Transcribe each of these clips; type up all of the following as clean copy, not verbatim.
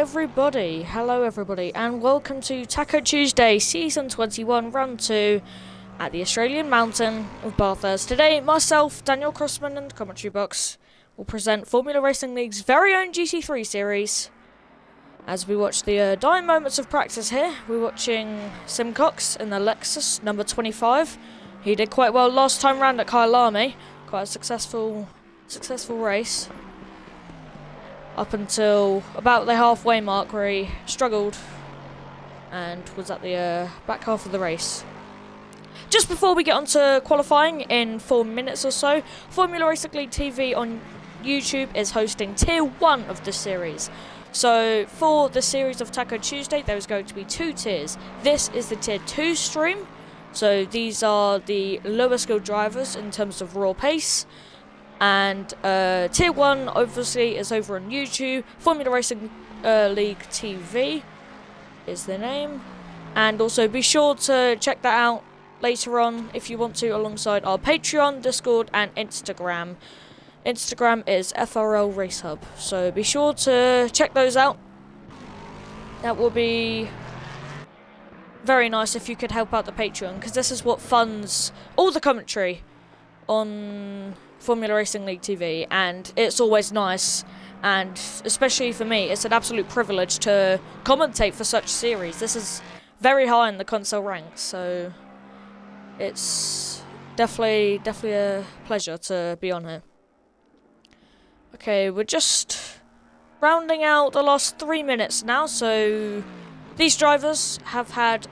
hello everybody, and welcome to Taco Tuesday, Season 21, Run 2, at the Australian mountain of Bathurst. Today, myself, Daniel Crossman, and Commentary Box will present Formula Racing League's very own GT3 series. As we watch the dying moments of practice here, we're watching Simcox in the Lexus number 25. He did quite well last time round at Kyalami, quite a successful race. Up until about the halfway mark where he struggled and was at the back half of the race. Just before we get on to qualifying in 4 minutes or so, Formula Racing League TV on YouTube is hosting Tier 1 of this series. So for the series of Taco Tuesday, there is going to be 2 tiers. This is the Tier 2 stream. So these are the lower skilled drivers in terms of raw pace. And Tier 1 obviously is over on YouTube. Formula Racing League TV is the name. And also be sure to check that out later on if you want to, alongside our Patreon, Discord and Instagram. Instagram is FRL Race Hub. So be sure to check those out. That will be very nice if you could help out the Patreon, because this is what funds all the commentary on Formula Racing League TV, and it's always nice, and especially for me, it's an absolute privilege to commentate for such series. This is very high in the console ranks, so it's definitely a pleasure to be on here. Okay, we're just rounding out the last 3 minutes now, so these drivers have had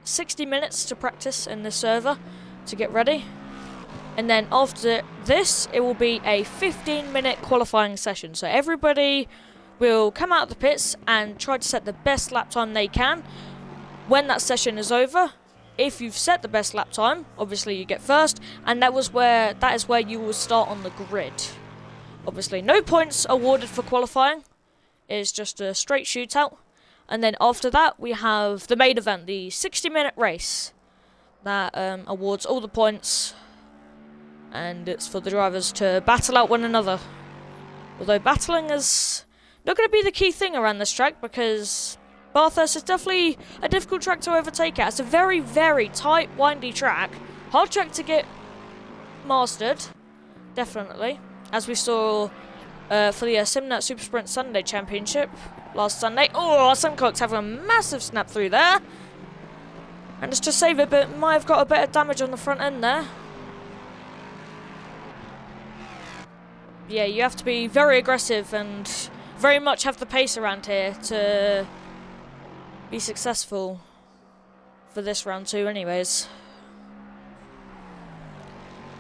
60 minutes to practice in this server to get ready. And then after this, it will be a 15-minute qualifying session. So everybody will come out of the pits and try to set the best lap time they can. When that session is over, if you've set the best lap time, obviously you get first, and that is where you will start on the grid. Obviously, no points awarded for qualifying. It's just a straight shootout. And then after that, we have the main event, the 60-minute race, that awards all the points. And it's for the drivers to battle out one another. Although battling is not going to be the key thing around this track, because Bathurst is definitely a difficult track to overtake at. It's a very, very tight, windy track. Hard track to get mastered, definitely. As we saw for the Simnat Super Sprint Sunday Championship last Sunday. Oh, Simcox having a massive snap through there. Managed to save it, but might have got a bit of damage on the front end there. Yeah, you have to be very aggressive and very much have the pace around here to be successful for this round 2 anyways.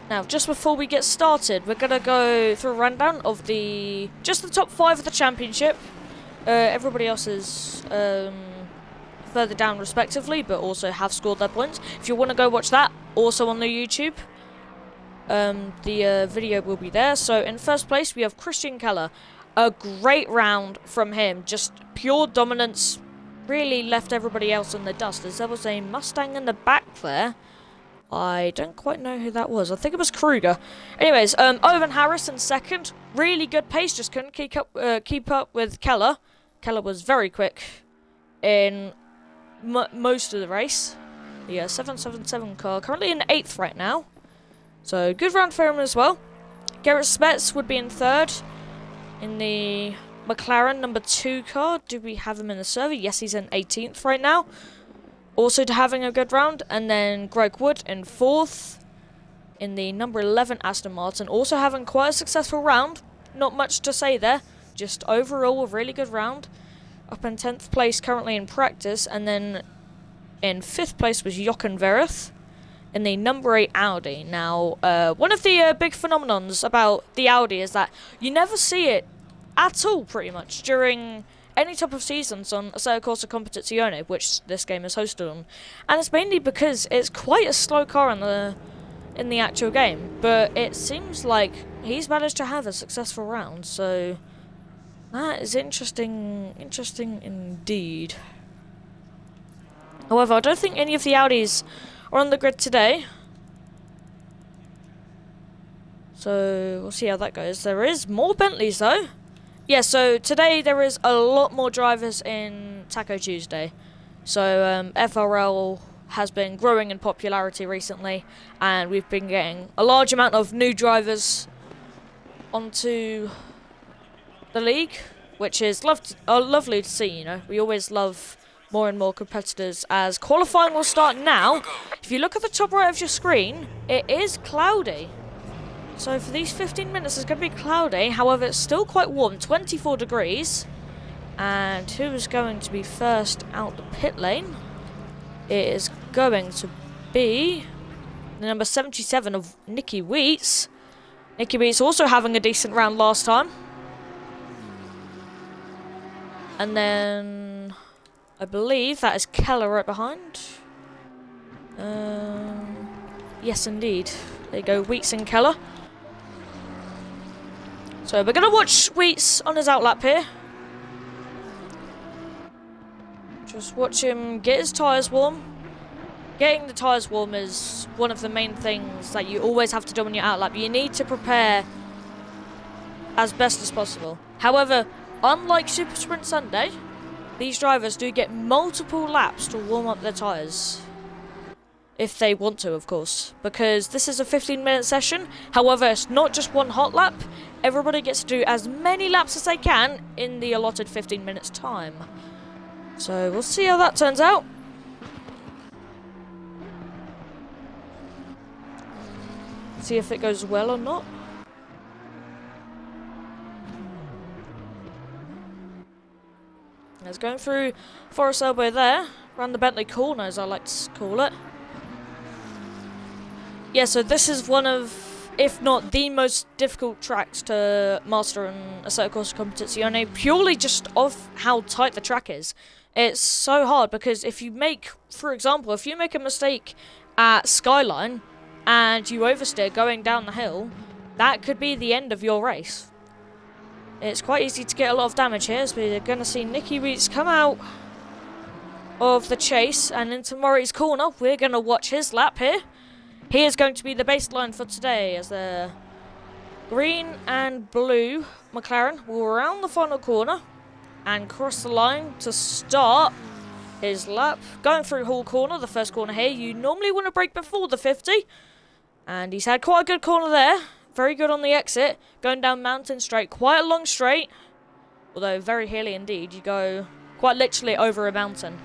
Now, just before we get started, we're going to go through a rundown of just the top 5 of the championship. Everybody else is further down respectively, but also have scored their points. If you want to go watch that, also on the YouTube. The video will be there. So in first place we have Christian Keller. A great round from him, just pure dominance, really left everybody else in the dust, as there was a Mustang in the back there. I don't quite know who that was. I think it was Kruger. Anyways, Owen Harris in second, really good pace, just couldn't keep up with Keller. Keller was very quick in most of the race. The 777 car currently in 8th right now. So, good round for him as well. Garrett Spetz would be in 3rd in the McLaren number 2 car. Do we have him in the server? Yes, he's in 18th right now. Also having a good round. And then Greg Wood in 4th in the number 11 Aston Martin. Also having quite a successful round. Not much to say there. Just overall a really good round. Up in 10th place currently in practice. And then in 5th place was Jochen Vereth in the number 8 Audi. Now, one of the big phenomenons about the Audi is that you never see it at all, pretty much, during any type of seasons on Assetto Corsa Competizione, which this game is hosted on. And it's mainly because it's quite a slow car in the actual game, but it seems like he's managed to have a successful round, so that is interesting indeed. However, I don't think any of the Audis are on the grid today, so we'll see how that goes. There is more Bentleys though. Yeah, so today there is a lot more drivers in Taco Tuesday. So FRL has been growing in popularity recently, and we've been getting a large amount of new drivers onto the league, which is lovely to see. You know, we always love more and more competitors, as qualifying will start now. If you look at the top right of your screen, it is cloudy. So for these 15 minutes it's going to be cloudy, however it's still quite warm, 24 degrees. And who is going to be first out the pit lane? It is going to be the number 77 of Nicky Wheats. Nicky Wheats also having a decent round last time. And then I believe that is Keller right behind. Yes, indeed. There you go, Wheats and Keller. So we're going to watch Wheats on his outlap here. Just watch him get his tyres warm. Getting the tyres warm is one of the main things that you always have to do on your outlap. You need to prepare as best as possible. However, unlike Super Sprint Sunday, these drivers do get multiple laps to warm up their tyres. If they want to, of course. Because this is a 15-minute session. However, it's not just one hot lap. Everybody gets to do as many laps as they can in the allotted 15 minutes time. So we'll see how that turns out. See if it goes well or not. It's going through Forest Elbow there. Around the Bentley corner, as I like to call it. Yeah, so this is one of, if not the most difficult tracks to master in Assetto Corsa Competizione, purely just off how tight the track is. It's so hard because if you make, for example, if you make a mistake at Skyline and you oversteer going down the hill, that could be the end of your race. It's quite easy to get a lot of damage here, so we're going to see Nicky Wheats come out of the chase and into Murray's corner. We're going to watch his lap here. He is going to be the baseline for today, as the green and blue McLaren will round the final corner and cross the line to start his lap. Going through Hall Corner, the first corner here, you normally want to brake before the 50. And he's had quite a good corner there. Very good on the exit. Going down Mountain Straight, quite a long straight. Although very hilly indeed. You go quite literally over a mountain.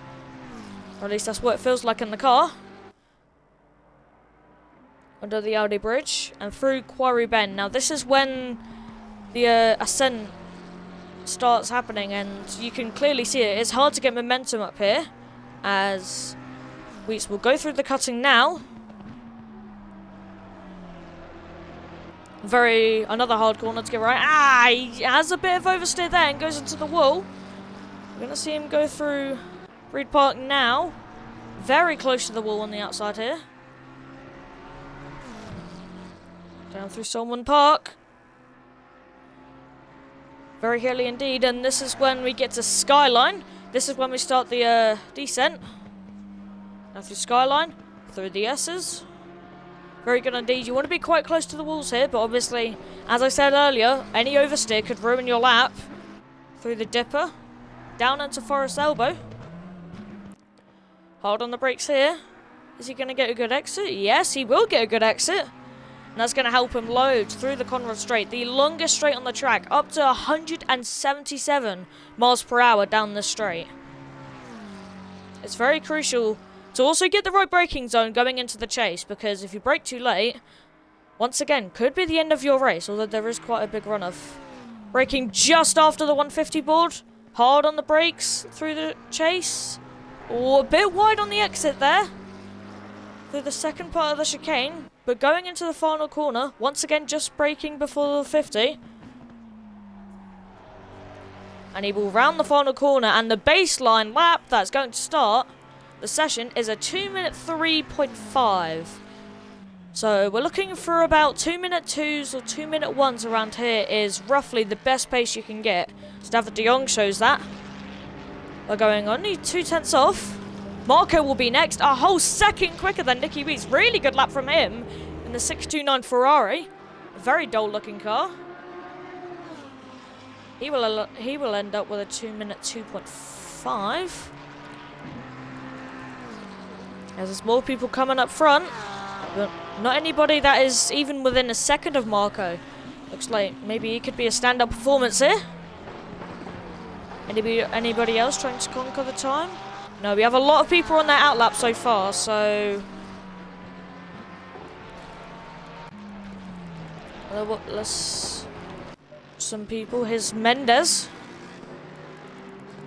Or at least that's what it feels like in the car. Under the Audi Bridge and through Quarry Bend. Now this is when the ascent starts happening, and you can clearly see it. It's hard to get momentum up here, as Wheats will go through the cutting now. Another hard corner to get right. He has a bit of oversteer there and goes into the wall. We're going to see him go through Reed Park now. Very close to the wall on the outside here. Down through Solomon Park. Very hilly indeed, and this is when we get to Skyline. This is when we start the descent. Now through Skyline, through the S's. Very good indeed. You want to be quite close to the walls here, but obviously, as I said earlier, any oversteer could ruin your lap. Through the Dipper, down into Forest Elbow. Hold on the brakes here. Is he going to get a good exit? Yes, he will get a good exit. And that's going to help him load through the Conrad Straight, the longest straight on the track, up to 177 miles per hour down the straight. It's very crucial to also get the right braking zone going into the chase, because if you brake too late, once again, could be the end of your race, although there is quite a big runoff. Braking just after the 150 board, hard on the brakes through the chase, or a bit wide on the exit there, through the second part of the chicane. But going into the final corner, once again just braking before the 50. And he will round the final corner, and the baseline lap that's going to start the session is a 2-minute 3.5. So we're looking for about 2-minute 2s or 2-minute 1s around here is roughly the best pace you can get. Stafford de Jong shows that. We're going only 2/10 off. Marco will be next, a whole second quicker than Nicky Wheats. Really good lap from him in the 629 Ferrari. A very dull looking car. He will end up with a 2-minute 2.5. As there's more people coming up front, but not anybody that is even within a second of Marco. Looks like maybe he could be a stand-up performance here. Anybody else trying to conquer the time? No, we have a lot of people on their outlap so far, so... let's... Some people. Here's Mendes.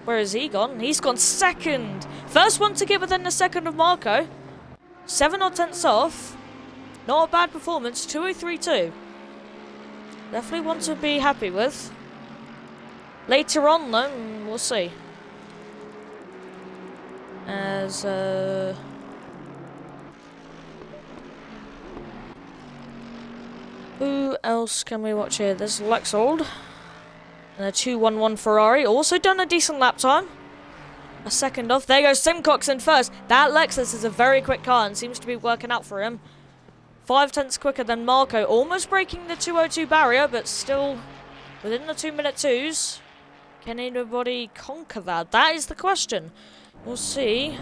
Where has he gone? He's gone second. First one to get within a second of Marco. 7 or 10ths off. Not a bad performance. 2:03.2. Definitely one to be happy with. Later on, though, we'll see. As who else can we watch here? There's Lexold. And a 2:11 Ferrari. Also done a decent lap time. A second off. There goes Simcox in first. That Lexus is a very quick car and seems to be working out for him. 5/10 quicker than Marco. Almost breaking the 2:02 barrier, but still within the 2-minute 2s. Can anybody conquer that? That is the question. We'll see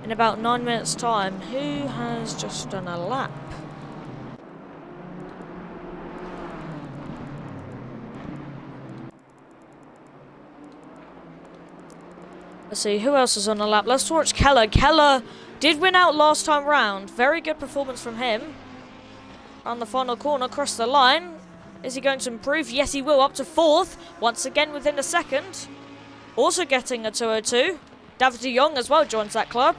in about 9 minutes' time. Who has just done a lap? Let's see, who else is on a lap? Let's watch Keller. Keller did win out last time round. Very good performance from him. On the final corner, across the line. Is he going to improve? Yes, he will. Up to 4th. Once again within a second. Also getting a 2:02. David de Jong as well joins that club.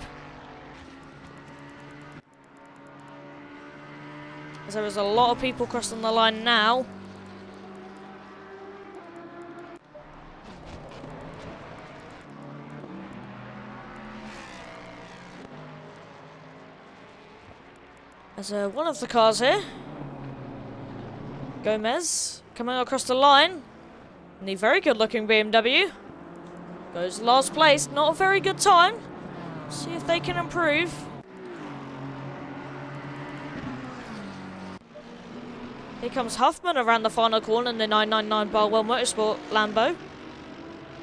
As there is a lot of people crossing the line now. There's one of the cars here. Gomez coming across the line. And the very good looking BMW. Goes last place. Not a very good time. See if they can improve. Here comes Huffman around the final corner in the 999 Barwell Motorsport Lambo.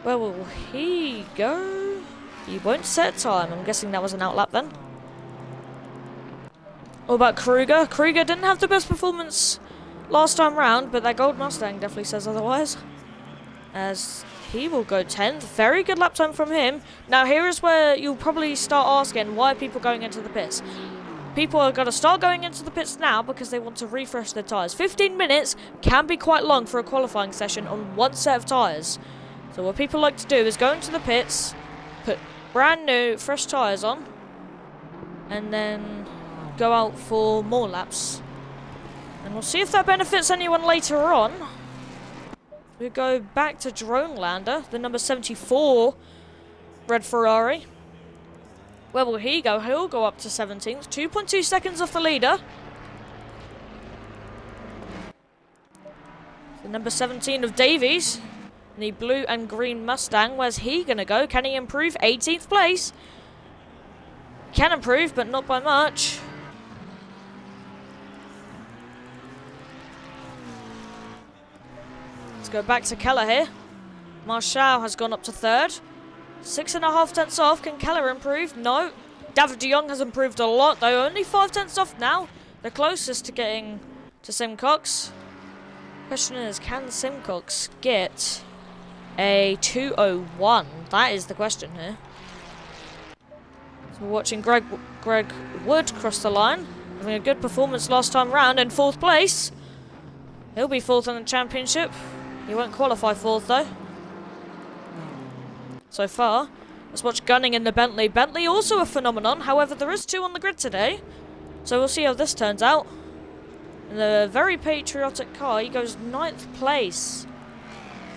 Where will he go? He won't set time. I'm guessing that was an outlap then. What about Kruger? Kruger didn't have the best performance last time round, but that gold Mustang definitely says otherwise. As he will go 10th. Very good lap time from him. Now here is where you'll probably start asking, why are people going into the pits? People are going to start going into the pits now because they want to refresh their tyres. 15 minutes can be quite long for a qualifying session on one set of tyres. So what people like to do is go into the pits, put brand new, fresh tyres on, and then go out for more laps. And we'll see if that benefits anyone later on. We go back to Drone Lander, the number 74 red Ferrari. Where will he go? He'll go up to 17th. 2.2 seconds off the leader. The number 17 of Davies. And the blue and green Mustang. Where's he going to go? Can he improve? 18th place. Can improve, but not by much. Let's go back to Keller here. Marshall has gone up to 3rd. 6.5 tenths off. Can Keller improve? No. David de Jong has improved a lot, though. Only 5 tenths off now. The closest to getting to Simcox. Question is, can Simcox get a 2:01? That is the question here. So we're watching Greg Wood cross the line. Having a good performance last time round in 4th place. He'll be 4th in the championship. He won't qualify 4th, though. So far, let's watch Gunning in the Bentley. Bentley also a phenomenon, however there is 2 on the grid today. So we'll see how this turns out. In the very patriotic car, he goes 9th place.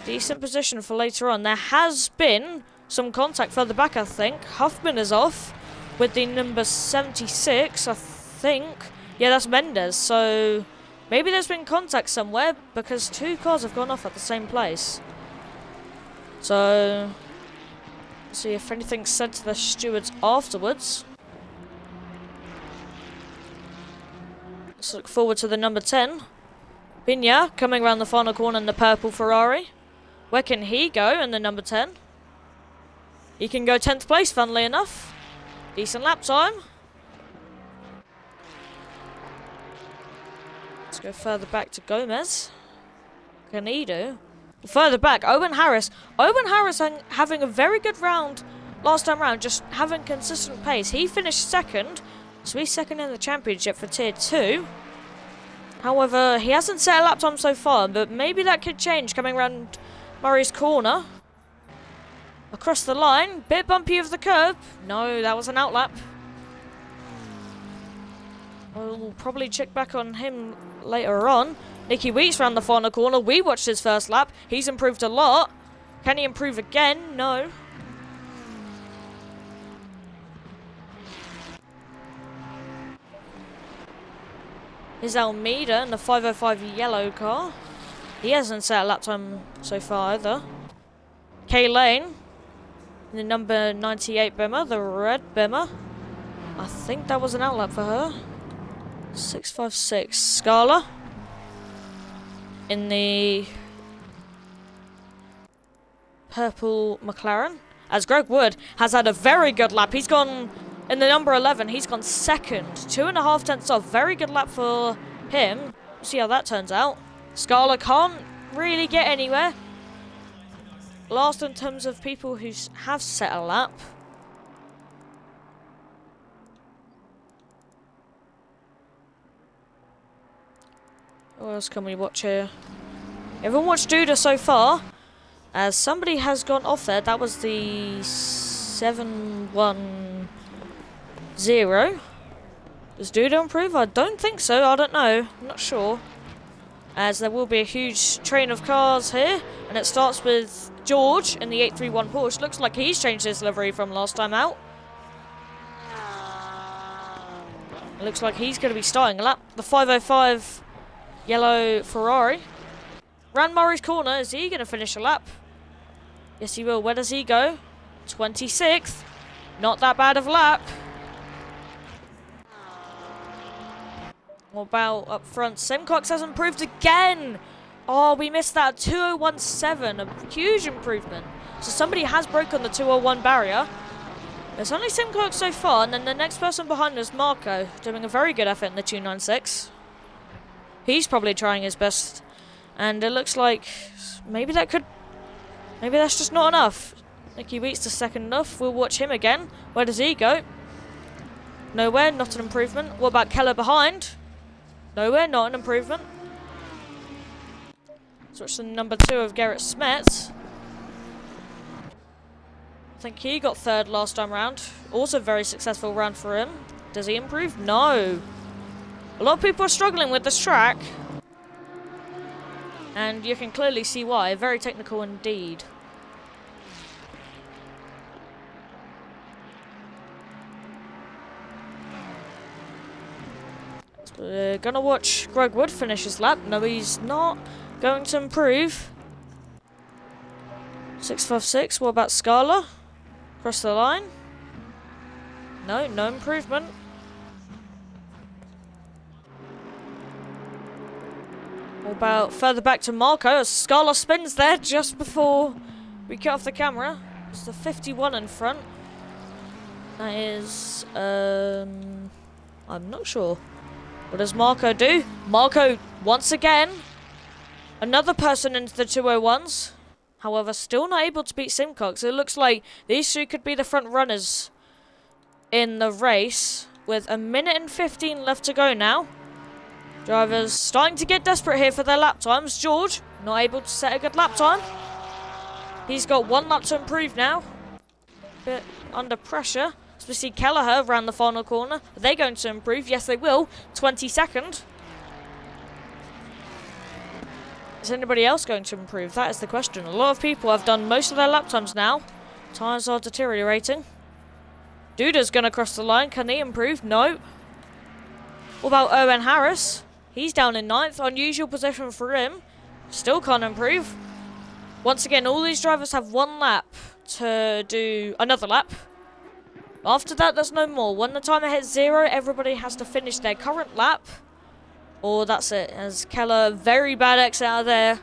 Decent position for later on. There has been some contact further back, I think. Huffman is off with the number 76, I think. Yeah, that's Mendes, so maybe there's been contact somewhere because 2 cars have gone off at the same place. So see if anything's said to the stewards afterwards. Let's look forward to the number 10. Piña coming around the final corner in the purple Ferrari. Where can he go in the number 10? He can go 10th place, funnily enough. Decent lap time. Let's go further back to Gomez. Can he do? Further back, Owen Harris. Owen Harris having a very good round last time round, just having consistent pace. He finished second, so he's second in the championship for Tier 2. However, he hasn't set a lap time so far, but maybe that could change coming around Murray's corner. Across the line, bit bumpy of the curb. No, that was an outlap. We'll probably check back on him later on. Nicky Weeks round the final corner. We watched his first lap. He's improved a lot. Can he improve again? No. Here's Almeida in the 505 yellow car. He hasn't set a lap time so far either. Kay Lane in the number 98 Bimmer, the red Bimmer. I think that was an outlap for her. 656 Scala in the purple McLaren. As Greg Wood has had a very good lap. He's gone in the number 11. He's gone second. 2.5 tenths off. Very good lap for him. We'll see how that turns out. Scala can't really get anywhere. Last in terms of people who have set a lap. What else can we watch here? Everyone watched Duda so far. As somebody has gone off there. That was the 710. Does Duda improve? I don't think so. I don't know. I'm not sure. As there will be a huge train of cars here. And it starts with George in the 831 Porsche. Looks like he's changed his livery from last time out. It looks like he's going to be starting a lap. The 505 yellow Ferrari. Round Murray's corner. Is he going to finish a lap? Yes, he will. Where does he go? 26th. Not that bad of a lap. What about up front? Simcox has improved again. Oh, we missed that. 2017. A huge improvement. So somebody has broken the 201 barrier. It's only Simcox so far, and then the next person behind is Marco, doing a very good effort in the 296. He's probably trying his best. And it looks like maybe that's just not enough. Nicky Wheat's the second enough. We'll watch him again. Where does he go? Nowhere, not an improvement. What about Keller behind? Nowhere, not an improvement. Let's watch the number 2 of Garrett Smets. I think he got third last time round. Also very successful round for him. Does he improve? No. A lot of people are struggling with this track. And you can clearly see why. Very technical indeed. We're gonna watch Greg Wood finish his lap. No, he's not going to improve. 656. What about Scala? Across the line? No, no improvement. What about further back to Marco? Scala spins there just before we cut off the camera. It's the 51 in front. That is, I'm not sure. What does Marco do? Marco, once again, another person into the 201s. However, still not able to beat Simcox. It looks like these two could be the front runners in the race. With 1 minute and 15 left to go now. Drivers starting to get desperate here for their lap times. George, not able to set a good lap time. He's got 1 lap to improve now. Bit under pressure. As we see Kelleher around the final corner. Are they going to improve? Yes, they will. 22nd. Is anybody else going to improve? That is the question. A lot of people have done most of their lap times now. Tyres are deteriorating. Duda's going to cross the line. Can he improve? No. What about Owen Harris? He's down in 9th. Unusual position for him. Still can't improve. Once again, all these drivers have 1 lap to do another lap. After that, there's no more. When the timer hits 0, everybody has to finish their current lap. Or that's it. As Keller, very bad exit out of there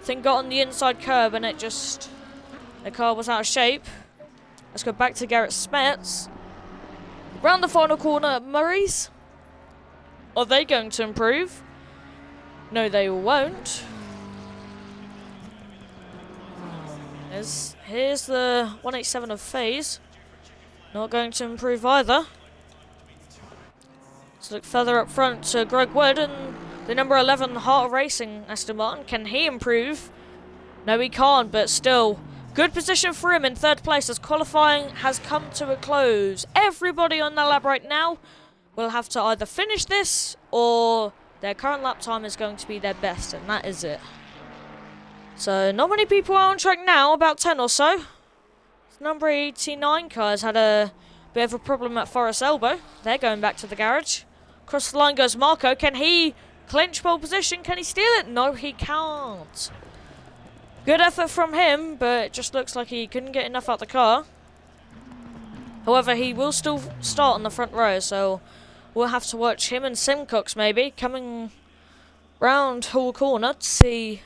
thing got on the inside curb and the car was out of shape. Let's go back to Garrett Smets. Round the final corner, Murray's. Are they going to improve? No, they won't. Here's the 187 of FaZe. Not going to improve either. Let's look further up front to Greg Wood and the number 11 Heart Racing Aston Martin. Can he improve? No, he can't, but still. Good position for him in third place as qualifying has come to a close. Everybody on the lap right now will have to either finish this or their current lap time is going to be their best, and that is it. So, not many people are on track now, about 10 or so. Number 89 car has had a bit of a problem at Forest Elbow. They're going back to the garage. Across the line goes Marco. Can he clinch pole position? Can he steal it? No, he can't. Good effort from him, but it just looks like he couldn't get enough out the car. However, he will still start on the front row, so we'll have to watch him and Simcox maybe coming round Hall Corner to see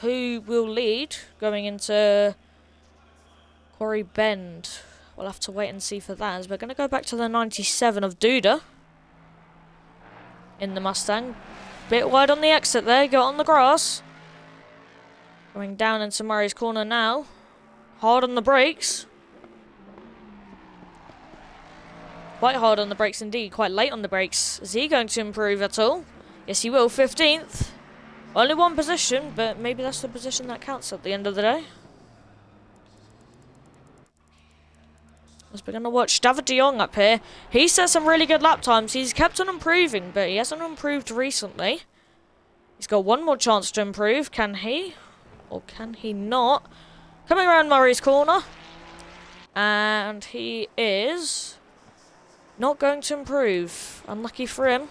who will lead going into Quarry Bend. We'll have to wait and see for that, as we're going to go back to the 97 of Duda in the Mustang. Bit wide on the exit there, got on the grass. Going down into Murray's corner now. Hard on the brakes. Quite hard on the brakes indeed, quite late on the brakes. Is he going to improve at all? Yes, he will, 15th. Only one position, but maybe that's the position that counts at the end of the day. As we're going to watch David de Jong up here. He set some really good lap times. He's kept on improving, but he hasn't improved recently. He's got one more chance to improve. Can he? Or can he not? Coming around Murray's corner. And he is not going to improve. Unlucky for him.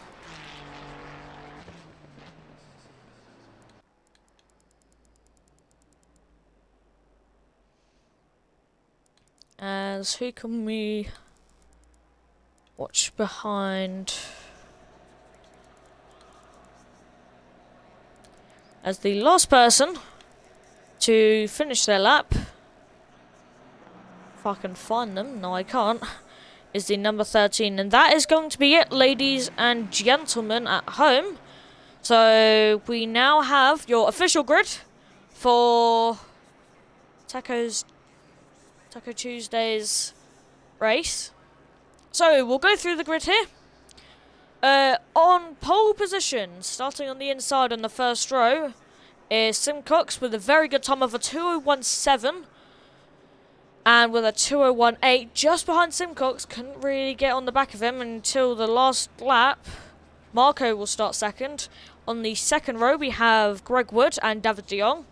As who can we watch behind? As the last person to finish their lap, if I can find them, no I can't, is the number 13, and that is going to be it, ladies and gentlemen at home. So we now have your official grid for Taco Tuesday's race. So we'll go through the grid here. On pole position, starting on the inside on the first row, is Simcox with a very good time of a 2:01.7 and with a 2:01.8. Just behind Simcox, couldn't really get on the back of him until the last lap. Marco will start second. On the second row, we have Greg Wood and David de Jong.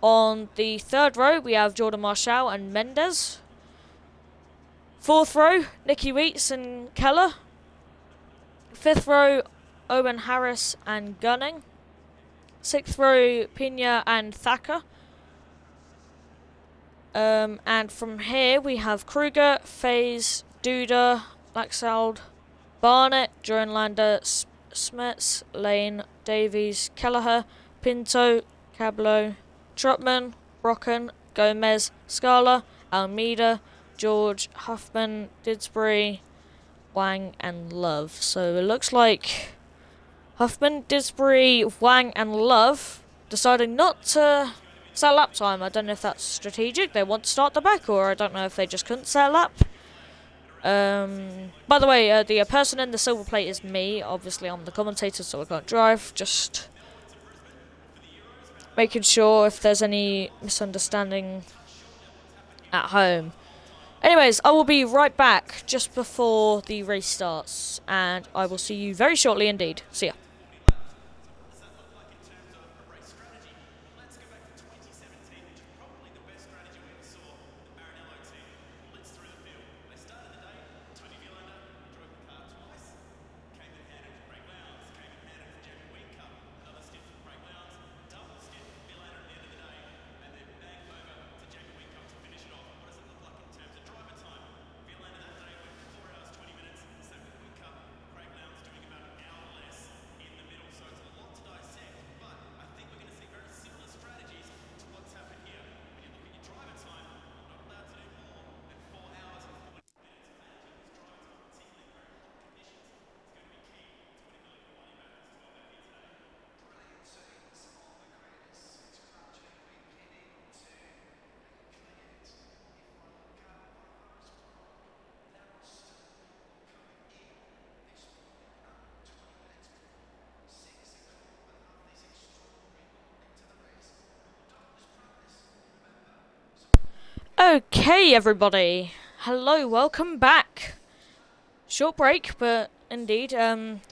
On the third row, we have Jordan Marshall and Mendez. Fourth row, Nicky Wheats and Keller. Fifth row, Owen Harris and Gunning. Sixth row, Pina and Thacker. And from here, we have Kruger, FaZe, Duda, Laxald, Barnett, Jorenlander, Smets, Lane, Davies, Kelleher, Pinto, Cablo, Trotman, Brocken, Gomez, Scala, Almeida, George, Huffman, Didsbury, Wang and Love. So it looks like Huffman, Didsbury, Wang and Love deciding not to set lap time. I don't know if that's strategic. They want to start the back, or I don't know if they just couldn't set a lap. By the way, the person in the silver plate is me. Obviously, I'm the commentator, so I can't drive. Just making sure if there's any misunderstanding at home. Anyways, I will be right back just before the race starts, and I will see you very shortly indeed. See ya. Okay, everybody. Hello, welcome back. Short break, but indeed,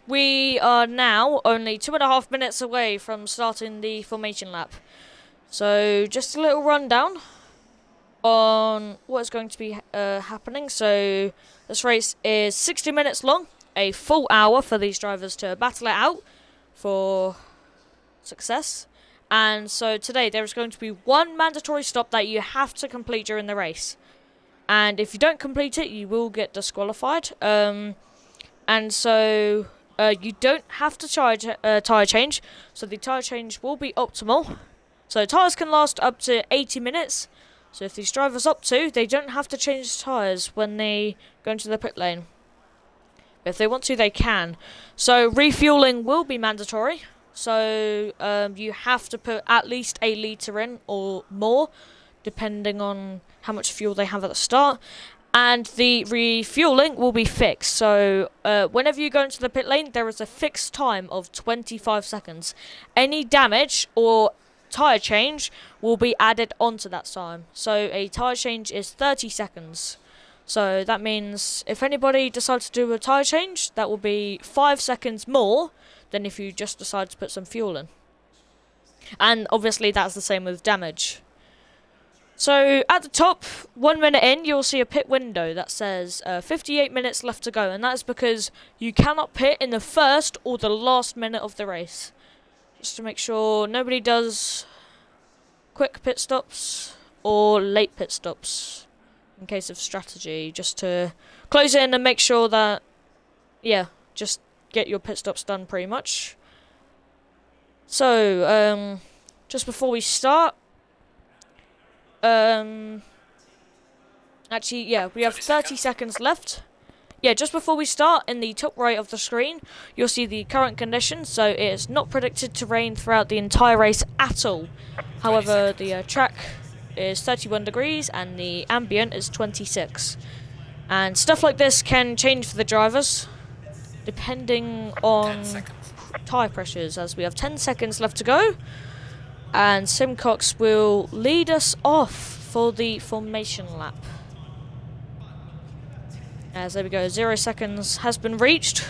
we are now only 2.5 minutes away from starting the formation lap. So, just a little rundown on what is going to be happening. So, this race is 60 minutes long, a full hour for these drivers to battle it out for success. And so today there is going to be one mandatory stop that you have to complete during the race. And if you don't complete it, you will get disqualified. And so you don't have to tyre change. So the tyre change will be optimal. So tyres can last up to 80 minutes. So if these drivers opt to, they don't have to change tyres when they go into the pit lane. But if they want to, they can. So refueling will be mandatory. So you have to put at least a litre in or more, depending on how much fuel they have at the start. And the refueling will be fixed. So whenever you go into the pit lane, there is a fixed time of 25 seconds. Any damage or tyre change will be added onto that time. So a tyre change is 30 seconds. So that means if anybody decides to do a tyre change, that will be 5 seconds more than if you just decide to put some fuel in. And obviously that's the same with damage. So at the top, 1 minute in, you'll see a pit window that says 58 minutes left to go. And that's because you cannot pit in the first or the last minute of the race. Just to make sure nobody does quick pit stops or late pit stops. In case of strategy, just to close in and make sure that, yeah, just get your pit stops done pretty much. So, just before we start, actually, yeah, we have 30 seconds left. Yeah, just before we start, in the top right of the screen, you'll see the current conditions. So it is not predicted to rain throughout the entire race at all. However, the track is 31 degrees and the ambient is 26. And stuff like this can change for the drivers, depending on tyre pressures, as we have 10 seconds left to go. And Simcox will lead us off for the formation lap. As there we go, 0 seconds has been reached.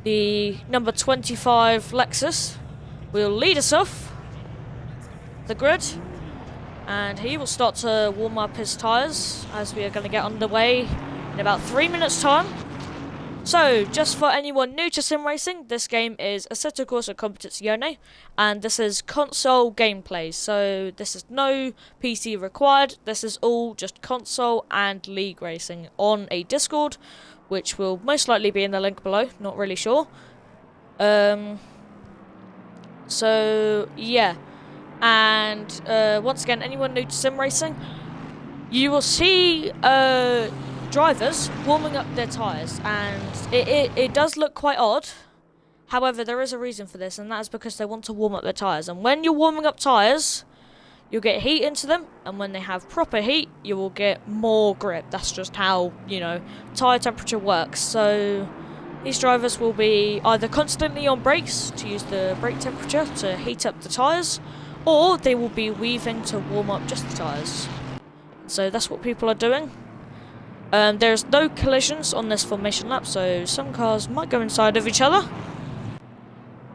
The number 25 Lexus will lead us off the grid. And he will start to warm up his tyres as we are going to get underway in about 3 minutes time. So, just for anyone new to sim racing, this game is Assetto Corsa Competizione, and this is console gameplay. So, this is no PC required. This is all just console and league racing on a Discord, which will most likely be in the link below. Not really sure. So, yeah. And once again, anyone new to sim racing, you will see drivers warming up their tyres, and it does look quite odd. However, there is a reason for this, and that is because they want to warm up their tyres. And when you're warming up tyres, you'll get heat into them, and when they have proper heat, you will get more grip. That's just how, you know, tyre temperature works. So these drivers will be either constantly on brakes to use the brake temperature to heat up the tyres, or they will be weaving to warm up just the tyres. So that's what people are doing. There's no collisions on this formation lap, so some cars might go inside of each other.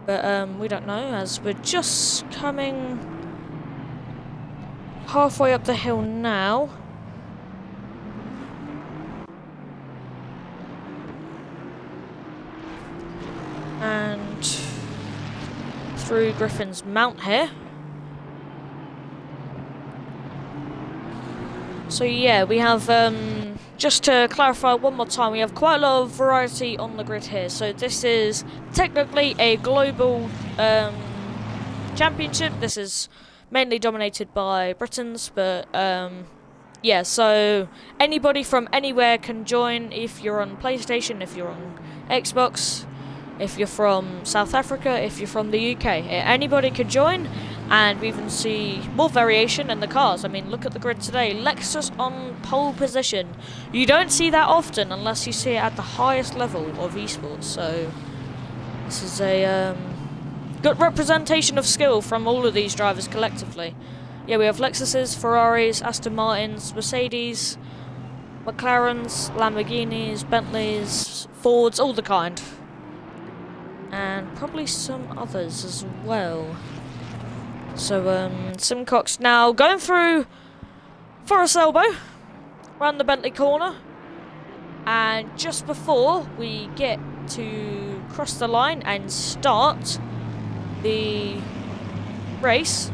But we don't know, as we're just coming halfway up the hill now. And through Griffin's Mount here. So yeah, we have, just to clarify one more time, we have quite a lot of variety on the grid here. So this is technically a global championship. This is mainly dominated by Britons, but yeah, so anybody from anywhere can join. If you're on PlayStation, if you're on Xbox, if you're from South Africa, if you're from the UK, anybody could join. And we even see more variation in the cars. I mean, look at the grid today. Lexus on pole position. You don't see that often unless you see it at the highest level of esports. So this is a good representation of skill from all of these drivers collectively. yeah, we have Lexuses, Ferraris, Aston Martins, Mercedes, McLarens, Lamborghinis, Bentleys, Fords, all the kind. And probably some others as well. So, Simcox now going through Forest Elbow, around the Bentley corner. And just before we get to cross the line and start the race,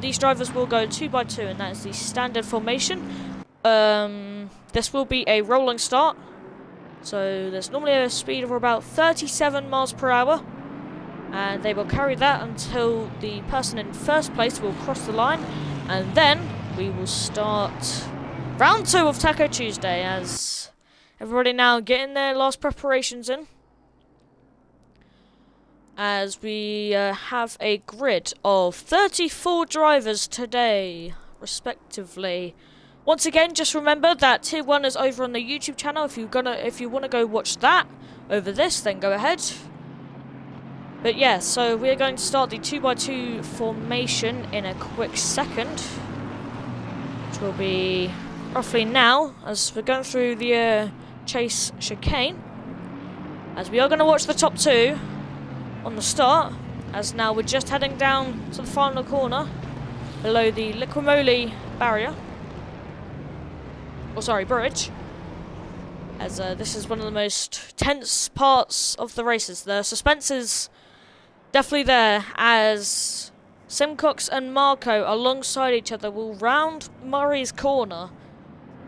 these drivers will go 2 by 2, and that is the standard formation. This will be a rolling start, so there's normally a speed of about 37 miles per hour, and they will carry that until the person in first place will cross the line, and then we will start round 2 of Taco Tuesday, as everybody now getting their last preparations in, as we have a grid of 34 drivers today, respectively. Once again, just remember that Tier 1 is over on the YouTube channel. If you want to go watch that over this, then go ahead. But yeah, so we're going to start the 2 by 2 formation in a quick second, which will be roughly now, as we're going through the Chase chicane, as we are going to watch the top 2 on the start, as now we're just heading down to the final corner below the Liquimoli barrier, or sorry, bridge, as this is one of the most tense parts of the races. The suspense is definitely there, as Simcox and Marco alongside each other will round Murray's corner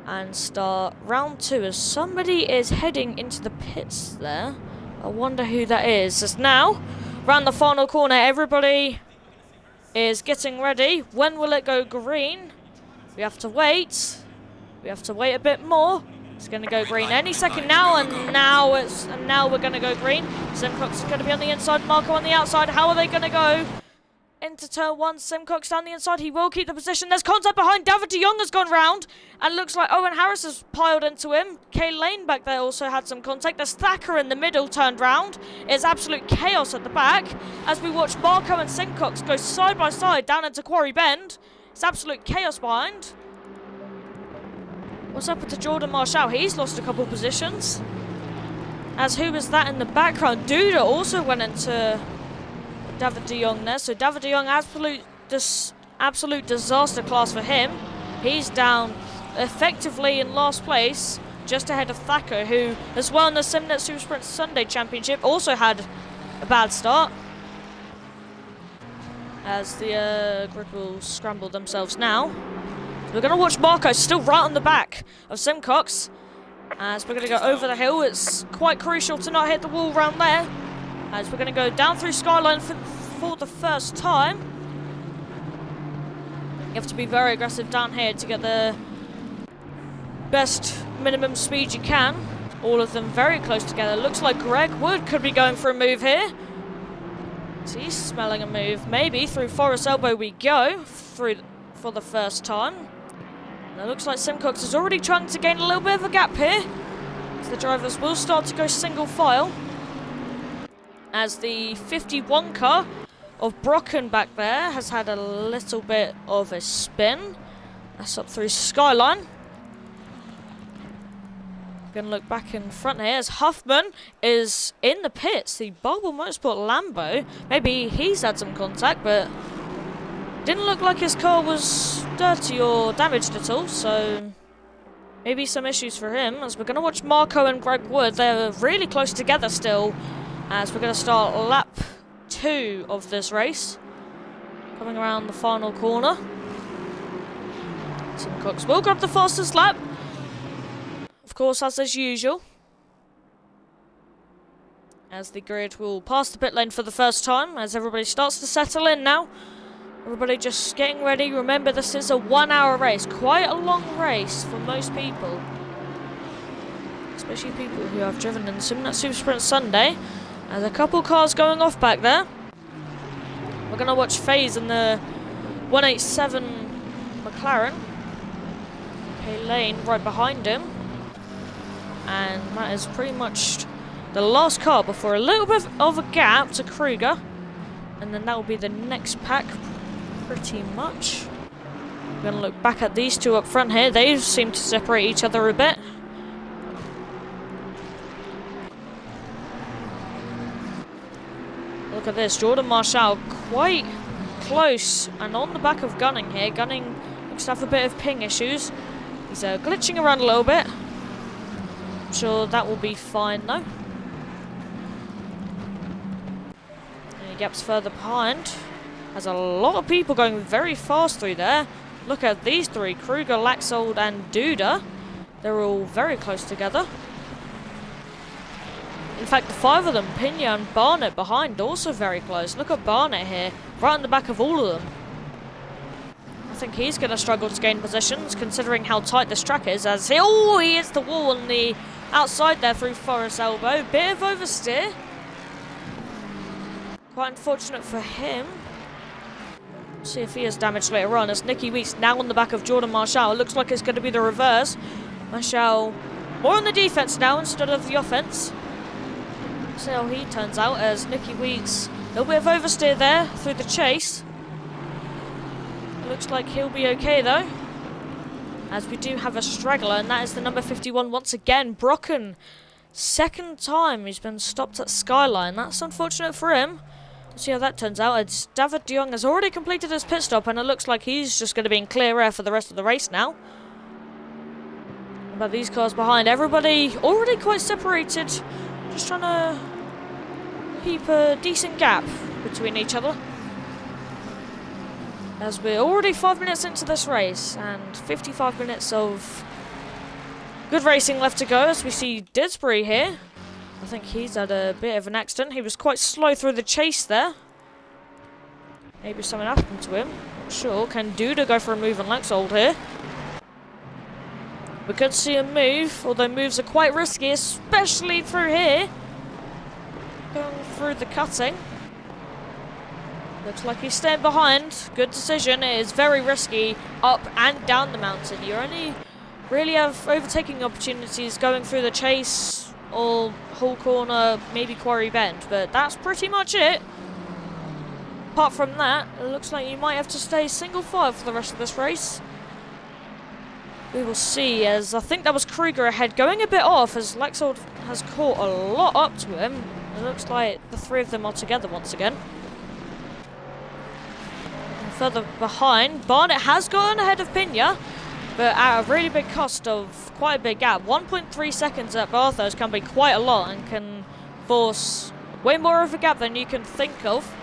and start round 2, as somebody is heading into the pits there. I wonder who that is. As now, round the final corner, everybody is getting ready. When will it go green? We have to wait. We have to wait a bit more. It's going to go green any second now, and now we're going to go green. Simcox is going to be on the inside, Marco on the outside. How are they going to go into turn 1? Simcox down the inside. He will keep the position. There's contact behind. David de Jong has gone round, and looks like Owen Harris has piled into him. Kay Lane back there also had some contact. There's Thacker in the middle turned round. It's absolute chaos at the back as we watch Marco and Simcox go side by side down into Quarry Bend. It's absolute chaos behind. What's up with the Jordan Marshall? He's lost a couple positions. As who was that in the background? Duda also went into David de Jong there. So David de Jong, absolute disaster class for him. He's down effectively in last place, just ahead of Thacker, who, as well in the Simnet Super Sprint Sunday Championship, also had a bad start. As the grid will scramble themselves now. We're going to watch Marco still right on the back of Simcox, as we're going to go over the hill. It's quite crucial to not hit the wall round there, as we're going to go down through Skyline for the first time. You have to be very aggressive down here to get the best minimum speed you can. All of them very close together. Looks like Greg Wood could be going for a move here. So he's smelling a move. Maybe through Forest Elbow we go through for the first time. And it looks like Simcox is already trying to gain a little bit of a gap here, as the drivers will start to go single file, as the 51 car of Brocken back there has had a little bit of a spin. That's up through Skyline. Gonna look back in front here as Huffman is in the pits. The Bulble Motorsport Lambo, maybe he's had some contact, but didn't look like his car was dirty or damaged at all, so maybe some issues for him. As we're going to watch Marco and Greg Wood, they're really close together still, as we're going to start lap 2 of this race. Coming around the final corner. Simcox will grab the fastest lap, of course, as usual. As the grid will pass the pit lane for the first time, as everybody starts to settle in now. Everybody just getting ready. Remember, this is a 1-hour race. Quite a long race for most people, especially people who have driven in Simnet Super Sprint Sunday. There's a couple cars going off back there. We're going to watch FaZe in the 187 McLaren. Okay, Lane right behind him. And that is pretty much the last car before a little bit of a gap to Kruger. And then that will be the next pack, pretty much. We're going to look back at these two up front here. They seem to separate each other a bit. Look at this, Jordan Marshall quite close and on the back of Gunning here. Gunning looks to have a bit of ping issues. He's glitching around a little bit. I'm sure that will be fine though. Any gaps further behind. There's a lot of people going very fast through there. Look at these three, Kruger, Laxold and Duda. They're all very close together. In fact, the five of them, Pina and Barnett behind, also very close. Look at Barnett here, right on the back of all of them. I think he's going to struggle to gain positions, considering how tight this track is, as he hits the wall on the outside there through Forest Elbow. Bit of oversteer. Quite unfortunate for him. See if he has damage later on, as Nicky Weeks now on the back of Jordan Marshall. It looks like it's going to be the reverse. Marshall more on the defense now instead of the offense. See how he turns out, as Nicky Weeks, a little bit of oversteer there through the chase. It looks like he'll be okay though, as we do have a straggler, and that is the number 51 once again, Brocken. Second time he's been stopped at Skyline. That's unfortunate for him. We'll see how that turns out, as David de Jong has already completed his pit stop, and it looks like he's just going to be in clear air for the rest of the race now. What about these cars behind? Everybody already quite separated. Just trying to keep a decent gap between each other. As we're already 5 minutes into this race, and 55 minutes of good racing left to go, as we see Disbury here. I think he's had a bit of an accident. He was quite slow through the chase there. Maybe something happened to him. Not sure. Can Duda go for a move on Laxold here? We could see a move, although moves are quite risky, especially through here. Going through the cutting. Looks like he's staying behind. Good decision. It is very risky up and down the mountain. You only really have overtaking opportunities going through the chase or Hull Corner, maybe Quarry Bend, but that's pretty much it. Apart from that, it looks like you might have to stay single file for the rest of this race. We will see, as I think that was Kruger ahead, going a bit off, as Laxold has caught a lot up to him. It looks like the three of them are together once again. And further behind, Barnett has gone ahead of Pina, but at a really big cost of quite a big gap. 1.3 seconds at Bathurst can be quite a lot and can force way more of a gap than you can think of.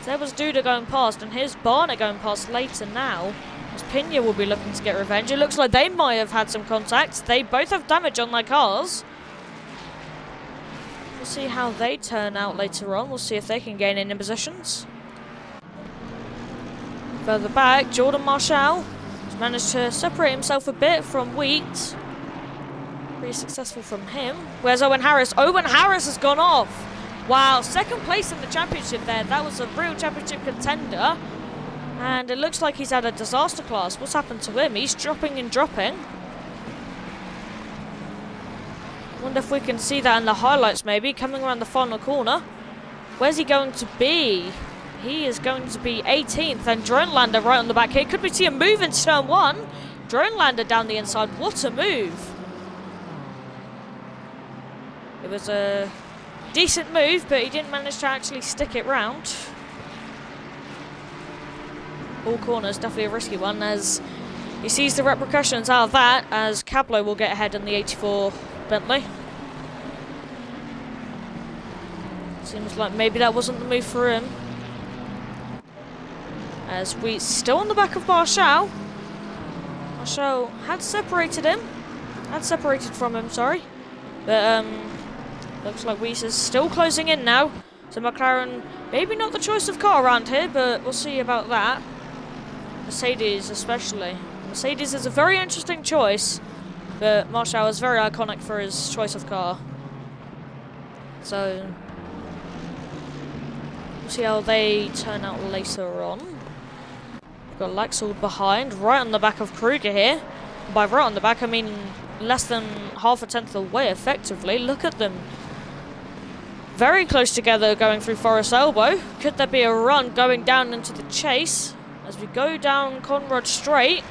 So there was Duda going past, and here's Barnett going past later now, as Pina will be looking to get revenge. It looks like they might have had some contact. They both have damage on their cars. We'll see how they turn out later on. We'll see if they can gain any positions. Further back, Jordan Marshall has managed to separate himself a bit from Wheat. Pretty successful from him. Where's Owen Harris? Owen Harris has gone off. Wow, second place in the championship there. That was a real championship contender. And it looks like he's had a disaster class. What's happened to him? He's dropping and dropping. Wonder if we can see that in the highlights maybe, coming around the final corner. Where's he going to be? He is going to be 18th, and Drone Lander right on the back here. Could we see a move in turn one? Drone Lander down the inside. What a move. It was a decent move, but he didn't manage to actually stick it round. All corners, definitely a risky one, as he sees the repercussions out of that, as Cablo will get ahead in the 84 Bentley. Seems like maybe that wasn't the move for him. As we still on the back of Marshall. Marshall had separated from him, sorry. But looks like Weiss is still closing in now. So McLaren, maybe not the choice of car around here, but we'll see about that. Mercedes especially. Mercedes is a very interesting choice, but Marshall is very iconic for his choice of car. So we'll see how they turn out later on. We've got Laxold behind, right on the back of Kruger here. By right on the back, I mean less than half a tenth away effectively. Look at them. Very close together going through Forest Elbow. Could there be a run going down into the chase? as we go down Conrad Straight.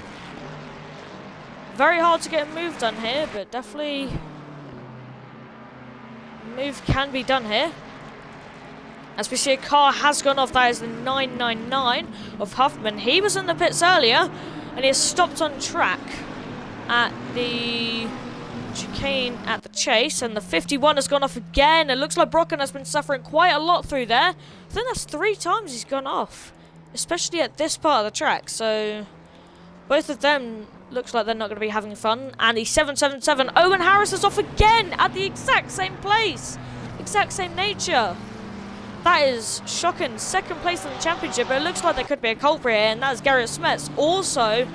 Very hard to get a move done here, but definitely a move can be done here. As we see, a car has gone off. That is the 999 of Huffman. He was in the pits earlier, and he has stopped on track at the chicane at the chase, and the 51 has gone off again. It looks like Brocken has been suffering quite a lot through there. I think that's 3 times he's gone off, especially at this part of the track. So both of them looks like they're not going to be having fun. And the 777 Owen Harris is off again at the exact same place, exact same nature. That is shocking. 2nd place in the championship, but it looks like there could be a culprit here, and that's Garrett Smets also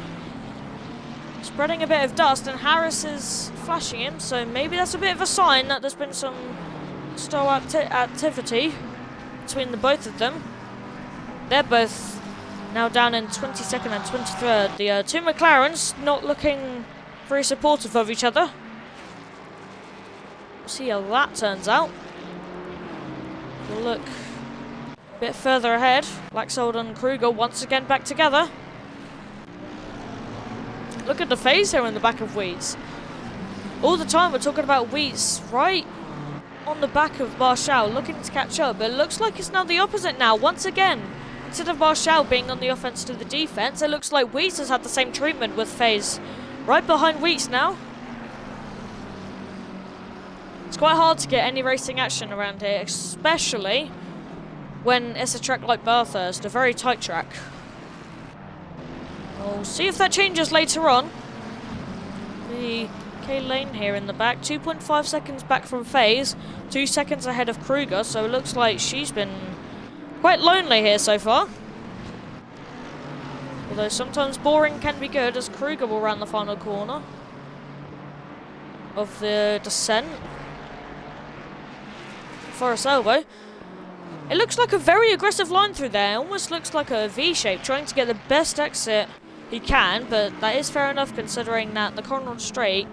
spreading a bit of dust, and Harris is flashing him, so maybe that's a bit of a sign that there's been some stall activity between the both of them. They're both now down in 22nd and 23rd. The 2 McLarens not looking very supportive of each other. We'll see how that turns out. We'll look a bit further ahead. Laxold and Kruger once again back together. Look at the phase here in the back of Wheats. All the time we're talking about Wheats right on the back of Marshall, looking to catch up. But it looks like it's now the opposite now. Once again, instead of Marshall being on the offense to the defense, it looks like Wheats has had the same treatment with phase right behind Wheats now. It's quite hard to get any racing action around here, especially when it's a track like Bathurst, a very tight track. We'll see if that changes later on. The K Lane here in the back, 2.5 seconds back from phase, 2 seconds ahead of Kruger, so it looks like she's been quite lonely here so far. Although sometimes boring can be good, as Kruger will round the final corner of the descent. Forest elbow. It looks like a very aggressive line through there. Almost looks like a V shape, trying to get the best exit he can, but that is fair enough considering that the Conrad Straight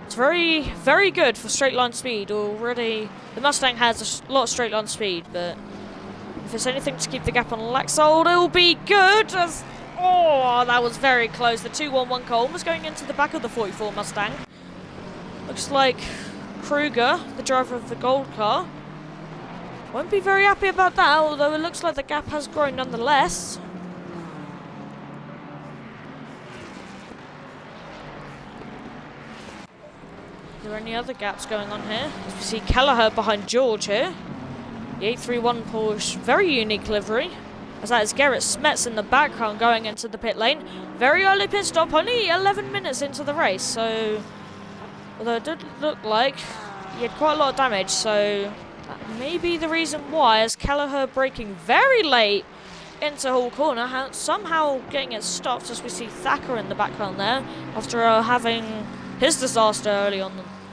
is very, very good for straight line speed. Already, the Mustang has a lot of straight line speed, but if it's anything to keep the gap on Laxold, it will be good. Oh, that was very close. The 2-1-1 car almost going into the back of the 44 Mustang. Looks like Kruger, the driver of the gold car, won't be very happy about that, although it looks like the gap has grown nonetheless. Are there any other gaps going on here? As we see Kelleher behind George here. The 831 Porsche, very unique livery. As that is Garrett Smets in the background going into the pit lane. Very early pit stop, only 11 minutes into the race, so although it did look like he had quite a lot of damage, so that may be the reason why, as Kelleher braking very late into Hall Corner, somehow getting it stopped, as we see Thacker in the background there, after having his disaster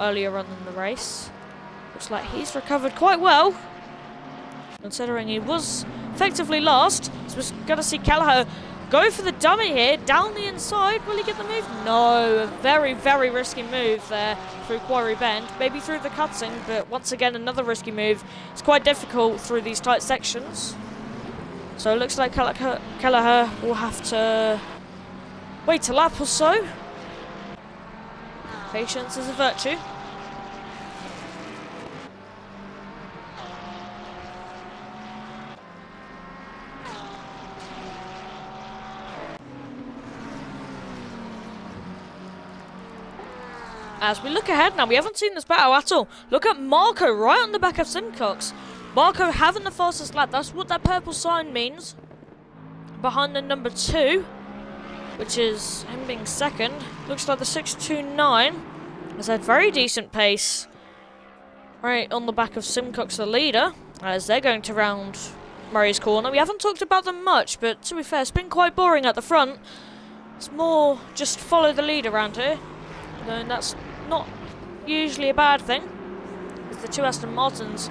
earlier on in the race. Looks like he's recovered quite well, considering he was effectively last. So we're going to see Kelleher go for the dummy here, down the inside. Will he get the move? No, a very, very risky move there through Quarry Bend. Maybe through the cutting, but once again, another risky move. It's quite difficult through these tight sections. So it looks like Kelleher will have to wait a lap or so. Patience is a virtue. As we look ahead now, we haven't seen this battle at all. Look at Marco right on the back of Simcox. Marco having the fastest lap. That's what that purple sign means. Behind the number 2, which is him being second. Looks like the 629 has had very decent pace right on the back of Simcox, the leader, as they're going to round Murray's Corner. We haven't talked about them much, but to be fair, it's been quite boring at the front. It's more just follow the lead around here. And that's not usually a bad thing. It's the 2 Aston Martins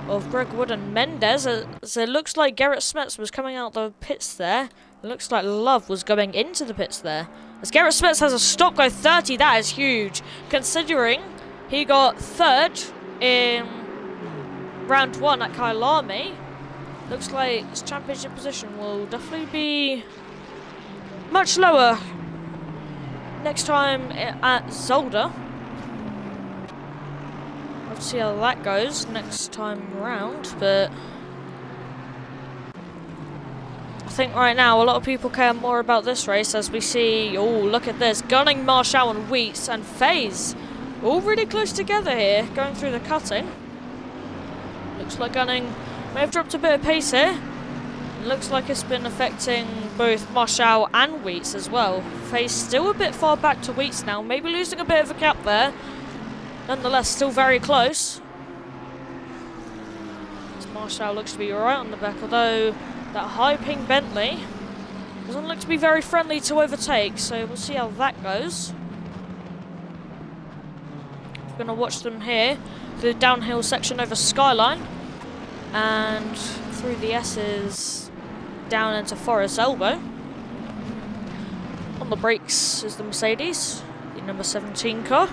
of Greg Wood and Mendez. So it looks like Garrett Smets was coming out the pits there. It looks like Love was going into the pits there. As Garrett Smets has a stop go 30, that is huge, considering he got 3rd in round 1 at Kyalami. Looks like his championship position will definitely be much lower next time at Zolder. Let's see how that goes next time round, but I think right now a lot of people care more about this race as we see, oh look at this, Gunning, Marshall and Wheats and FaZe all really close together here, going through the cutting. Looks like Gunning may have dropped a bit of pace here. It looks like it's been affecting both Marshall and Wheats as well. FaZe still a bit far back to Wheats now, maybe losing a bit of a gap there. Nonetheless, still very close. This Marshall looks to be right on the back, although that high ping Bentley doesn't look to be very friendly to overtake, so we'll see how that goes. We're going to watch them here, the downhill section over Skyline, and through the S's down into Forest Elbow. On the brakes is the Mercedes, the number 17 car.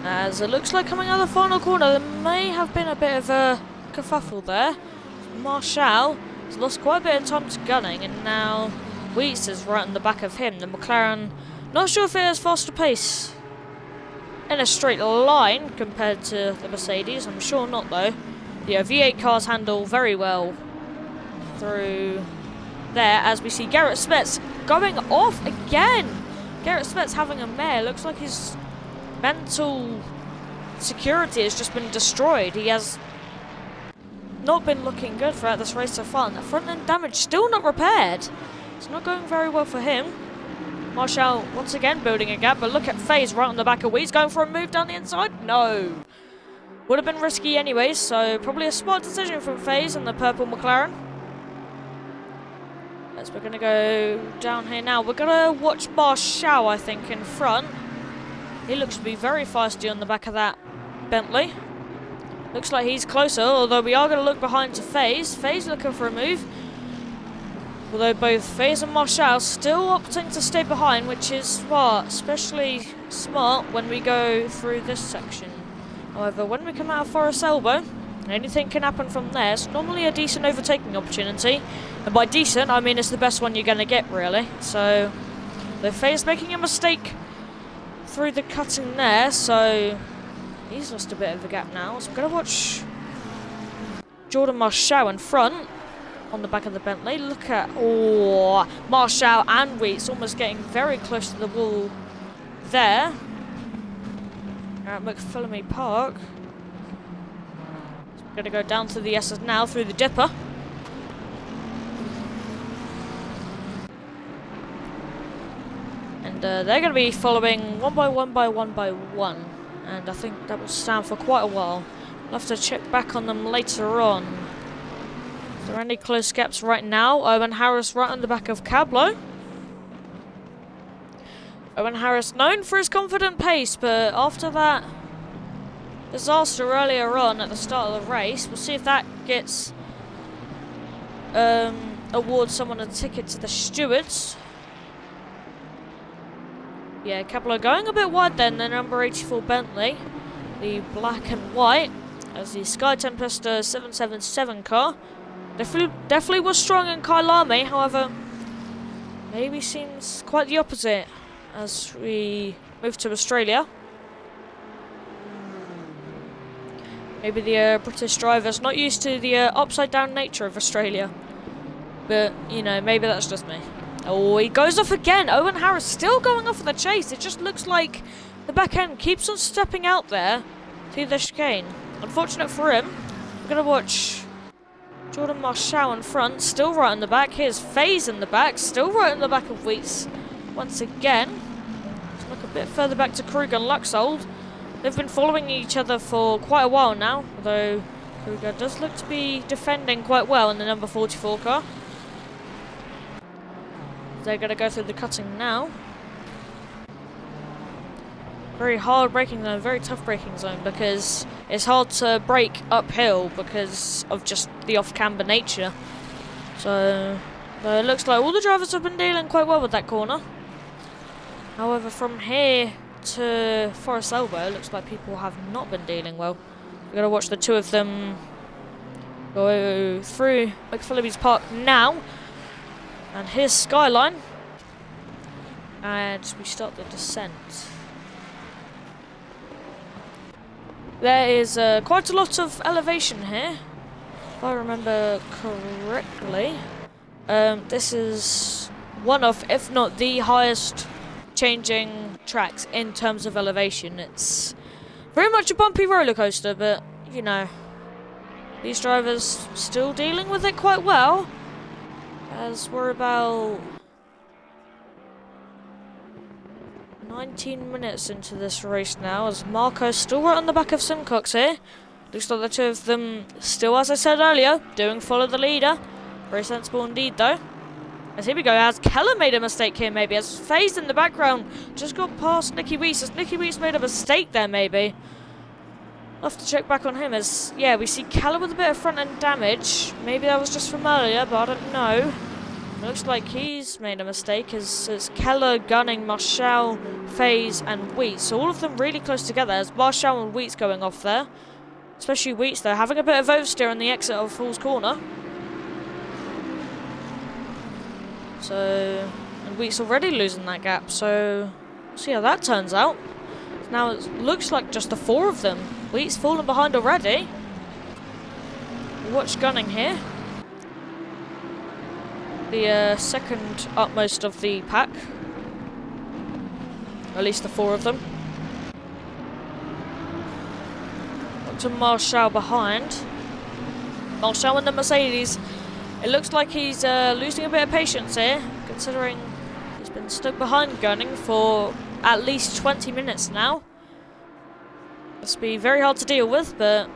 As it looks like coming out of the final corner, there may have been a bit of a kerfuffle there. Marshall has lost quite a bit of time to Gunning, and now Wheats is right on the back of him. The McLaren, not sure if it has faster pace in a straight line compared to the Mercedes, I'm sure not though. The V8 cars handle very well through there as we see Garrett Smets going off again. Garrett Smets having a mare, looks like his mental security has just been destroyed. He has not been looking good throughout this race so far, and the front end damage still not repaired. It's not going very well for him. Marshall once again building a gap, but look at FaZe right on the back of Wheats, going for a move down the inside. No. Would have been risky anyways, so probably a smart decision from FaZe and the purple McLaren. As we're going to go down here now, we're going to watch Marshall, I think, in front. He looks to be very feisty on the back of that Bentley. Looks like he's closer, although we are going to look behind to FaZe. FaZe looking for a move. Although both FaZe and Marshall still opting to stay behind, which is what, especially smart when we go through this section. However, when we come out of Forest Elbow, anything can happen from there. It's normally a decent overtaking opportunity. And by decent, I mean it's the best one you're going to get, really. So, the FaZe making a mistake through the cutting there, so he's lost a bit of a gap now. So I'm going to watch Jordan Marshall in front on the back of the Bentley. Look at, oh, Marshall and Wheats almost getting very close to the wall there. At McPhillamy Park. So we're going to go down to the S's now through the dipper. And they're going to be following one by one by one by one. And I think that will stand for quite a while. I'll have to check back on them later on. Is there any close gaps right now? Owen Harris right on the back of Cablo. Owen Harris known for his confident pace, but after that disaster earlier on at the start of the race, we'll see if that gets awards someone a ticket to the stewards. Yeah, Cablo going a bit wide then, the number 84 Bentley, the black and white, as the Sky Tempesta 777 car. Definitely was strong in Kailame, however, maybe seems quite the opposite as we move to Australia. Maybe the British driver's not used to the upside down nature of Australia. But, you know, maybe that's just me. Oh, he goes off again. Owen Harris still going off of the chase. It just looks like the back end keeps on stepping out there to the chicane. Unfortunate for him. We're going to watch Jordan Marshall in front, still right in the back. Here's FaZe in the back, still right in the back of Wheats. Once again, let's look a bit further back to Krug and Luxold. They've been following each other for quite a while now, although Kruger does look to be defending quite well in the number 44 car. They're going to go through the cutting now. Very hard braking zone, very tough braking zone, because it's hard to brake uphill because of just the off-camber nature. So it looks like all the drivers have been dealing quite well with that corner. However, from here to Forest Elbow, it looks like people have not been dealing well. We're going to watch the two of them go through McPhillamy's Park now. And here's Skyline. And we start the descent. There is quite a lot of elevation here, if I remember correctly. This is one of, if not the highest changing tracks in terms of elevation. It's very much a bumpy roller coaster, but you know, these drivers still dealing with it quite well, as we're about 19 minutes into this race now, as Marco's still right on the back of Simcox here. Looks like the two of them still, as I said earlier, doing follow the leader. Very sensible indeed though. As here we go, as Keller made a mistake here maybe, as Faze in the background just got past Nicky Weiss, as Nicky Weiss made a mistake there maybe. I'll have to check back on him, as yeah, we see Keller with a bit of front end damage. Maybe that was just from earlier, but I don't know. Looks like he's made a mistake, as it's Keller gunning Marshall, Faze and Wheats. So all of them really close together, as Marshall and Wheats going off there. Especially Wheats though, having a bit of oversteer on the exit of Fool's Corner. So, and Wheats already losing that gap, so we'll see how that turns out. Now it looks like just the four of them. Wheats falling behind already. Watch gunning here. The second utmost of the pack. At least the four of them. Up to Marshall behind. Marshall in the Mercedes. It looks like he's losing a bit of patience here, considering he's been stuck behind gunning for at least 20 minutes now. Must be very hard to deal with, but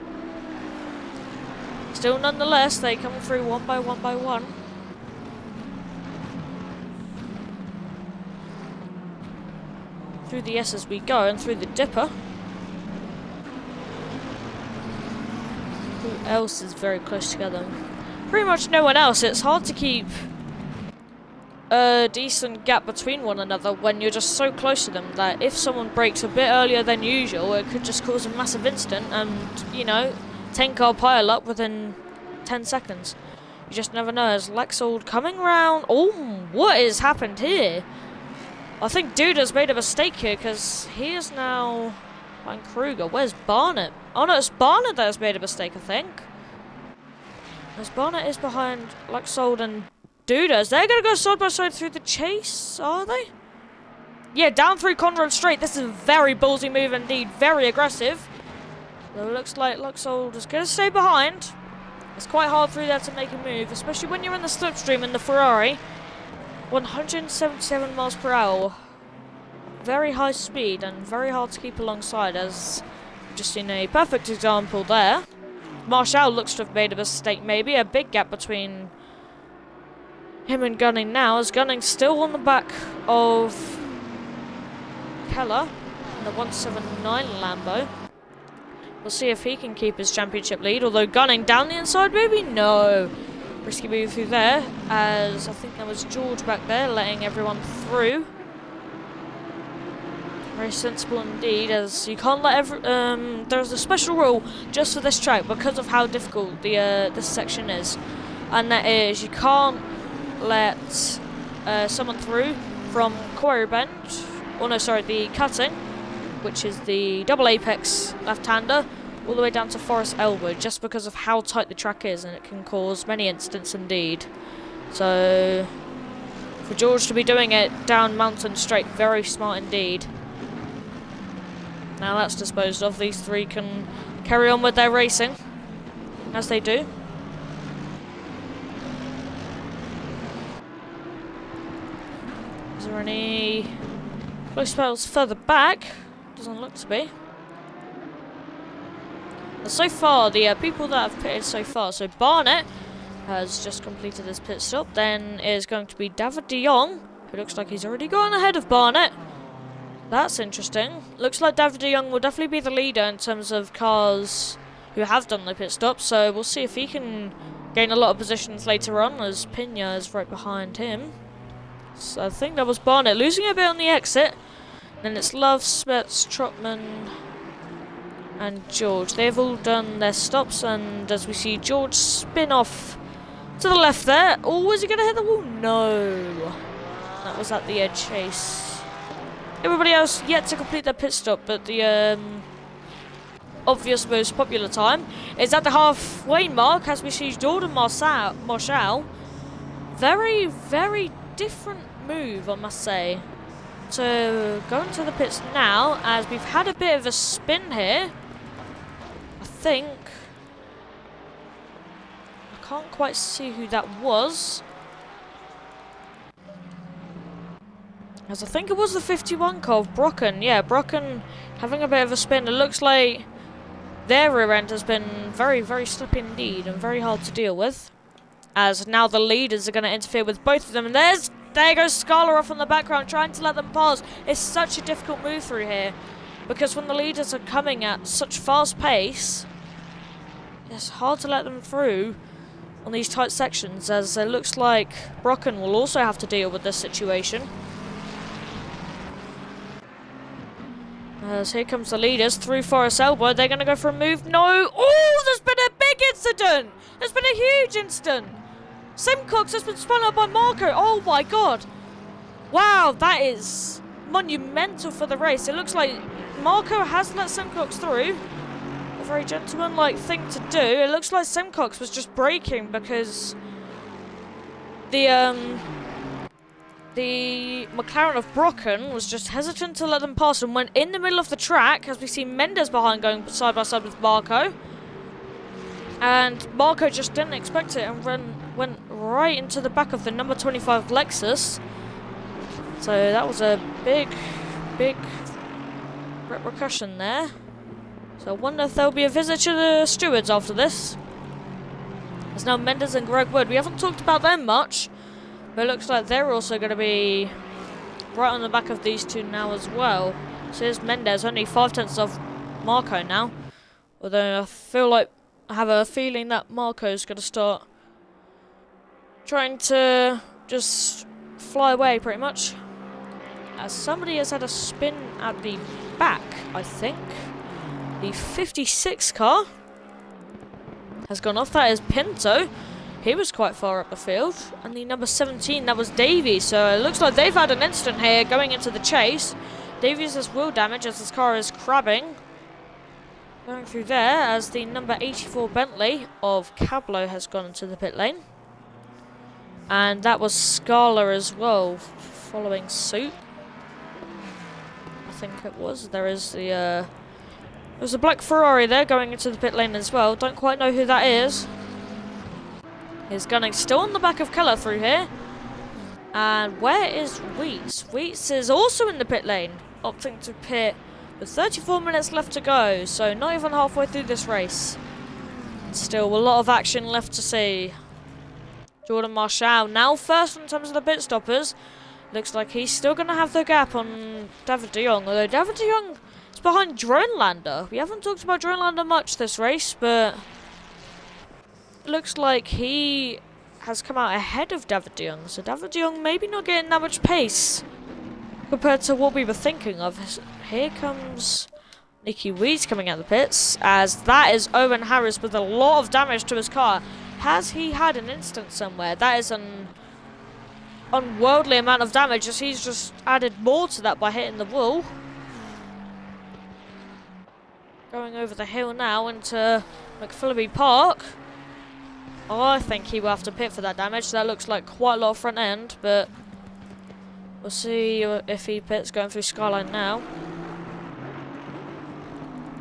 still nonetheless, they come through one by one by one. Through the S as we go, and through the dipper. Who else is very close together? Pretty much no one else. It's hard to keep a decent gap between one another when you're just so close to them that if someone breaks a bit earlier than usual, it could just cause a massive incident and, you know, 10-car pile up within 10 seconds. You just never know. As Lexold coming round. Oh, what has happened here? I think Duda's made a mistake here, because he is now behind Kruger. Where's Barnett? Oh no, it's Barnett that has made a mistake, I think. As Barnett is behind Lexold and Duda. They're going to go side by side through the chase, are they? Yeah, down through Conrad Straight. This is a very ballsy move indeed. Very aggressive. Though it looks like Lexold is going to stay behind. It's quite hard through there to make a move, especially when you're in the slipstream in the Ferrari. 177 miles per hour. Very high speed and very hard to keep alongside, as we've just seen a perfect example there. Marshall looks to have made a mistake maybe. A big gap between him and Gunning now, as Gunning's still on the back of Keller in the 179 Lambo. We'll see if he can keep his championship lead, although Gunning down the inside maybe? No. Risky move through there, as I think there was George back there letting everyone through. Very sensible indeed, as you can't let there's a special rule just for this track because of how difficult the this section is, and that is you can't let someone through from Quarry Bend, or no, sorry, the cutting, which is the double apex left-hander, all the way down to Forest Elbow, just because of how tight the track is, and it can cause many incidents indeed. So for George to be doing it down Mountain Straight, very smart indeed. Now that's disposed of. These three can carry on with their racing, as they do. Is there any close spells further back? Doesn't look to be. But so far, the people that have pitted so far, so Barnett has just completed his pit stop, then is going to be David de Jong, who looks like he's already gone ahead of Barnett. That's interesting. Looks like David de Jong will definitely be the leader in terms of cars who have done the pit stop, so we'll see if he can gain a lot of positions later on, as Pina is right behind him. So I think that was Barnett losing a bit on the exit. Then it's Love, Smets, Trotman and George. They've all done their stops, and as we see George spin off To the left there. Oh, is he going to hit the wall? No. That was at the edge chase. Everybody else yet to complete their pit stop, but the obvious most popular time is at the halfway mark as we see Jordan Marshall. Very, very different move, I must say, to go into the pits now, as we've had a bit of a spin here. I think I can't quite see who that was, as I think it was the 51 car of Brocken. Yeah, Brocken having a bit of a spin. It looks like their rear end has been very, very slippy indeed and very hard to deal with, as now the leaders are going to interfere with both of them. And there goes Scala off in the background trying to let them pass. It's such a difficult move through here, because when the leaders are coming at such fast pace, it's hard to let them through on these tight sections, as it looks like Brocken will also have to deal with this situation. As here comes the leaders through Forest Elbow. They're going to go for a move. No! Oh, there's been a big incident! There's been a huge incident! Simcox has been spun out by Marco. Oh my god! Wow, that is monumental for the race. It looks like Marco has let Simcox through. A very gentlemanlike thing to do. It looks like Simcox was just braking because the McLaren of Brocken was just hesitant to let them pass and went in the middle of the track, as we see Mendes behind going side by side with Marco. And Marco just didn't expect it and went right into the back of the number 25 Lexus. So that was a big repercussion there. So I wonder if there'll be a visit to the stewards after this. There's now Mendes and Greg Wood. We haven't talked about them much, but it looks like they're also going to be right on the back of these two now as well. So here's Mendes, only 5/10 off Marco now. Although I have a feeling that Marco's going to start trying to just fly away pretty much. As somebody has had a spin at the back, I think. The 56 car has gone off. That is Pinto. He was quite far up the field. And the number 17, that was Davies. So it looks like they've had an incident here going into the chase. Davies has wheel damage as his car is crabbing. Going through there as the number 84 Bentley of Cablo has gone into the pit lane. And that was Scala as well, following suit. I think it was. There is the there's a black Ferrari there going into the pit lane as well. Don't quite know who that is. He's gunning still on the back of Keller through here. And where is Wheats? Wheats is also in the pit lane, opting to pit with 34 minutes left to go. So not even halfway through this race. Still a lot of action left to see. Jordan Marshall now first in terms of the pit stoppers. Looks like he's still going to have the gap on David de Jong. Although David de Jong is behind Dronelander. We haven't talked about Dronelander much this race, but it looks like he has come out ahead of David de Jong. So David de Jong maybe not getting that much pace compared to what we were thinking of. Here comes Nicky Weeds coming out of the pits, as that is Owen Harris with a lot of damage to his car. Has he had an incident somewhere? That is an unworldly amount of damage, as he's just added more to that by hitting the wall. Going over the hill now into McPhilliby Park. Oh, I think he will have to pit for that damage. That looks like quite a lot of front end, but we'll see if he pits going through Skyline now.